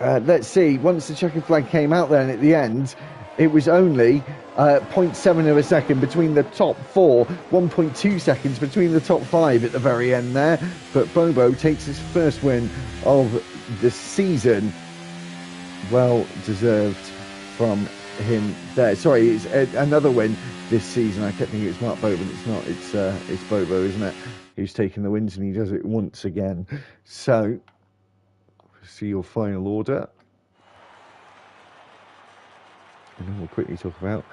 let's see, once the checkered flag came out there and at the end it was only 0.7 of a second between the top 4, 1.2 seconds between the top 5 at the very end there. But Bobo takes his first win of the season. Well deserved from him there. Sorry, it's another win this season. I kept thinking it's Mark Bobo, but it's not. It's Bobo, isn't it? Who's taking the wins, and he does it once again. So, see your final order. And then we'll quickly talk about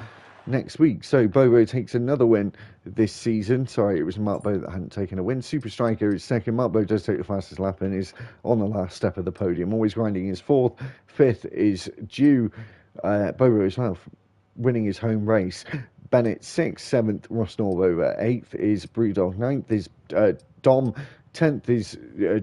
next week. So, Bobo takes another win this season. Sorry, it was Mark Bobo that hadn't taken a win. Super Striker is 2nd. Mark Bobo does take the fastest lap and is on the last step of the podium. Always grinding is 4th. 5th is due Bobo as well, winning his home race. Bennett 6th, 7th Ross Norbover, 8th is Brewdog, 9th is Dom, 10th is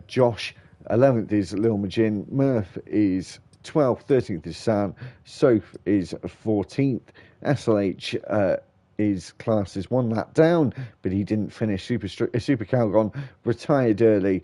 Josh, 11th is Lil Majin, Murph is 12th, 13th is Sam, Soph is 14th, SLH is classed as 1 lap down, but he didn't finish. Super Calgon retired early,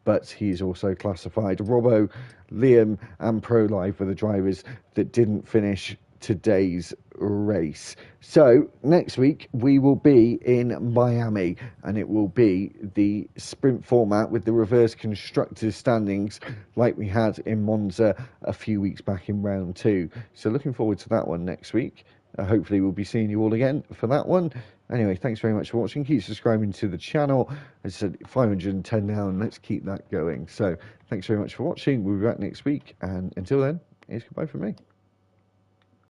but he's also classified. Robbo, Liam and Pro Live were the drivers that didn't finish today's race. So next week we will be in Miami, and it will be the sprint format with the reverse constructors standings like we had in Monza a few weeks back in round 2. So looking forward to that one next week. Hopefully we'll be seeing you all again for that one. Anyway, thanks very much for watching. Keep subscribing to the channel. As I said, 510 now, and let's keep that going. So thanks very much for watching. We'll be back next week, and until then, it's goodbye from me.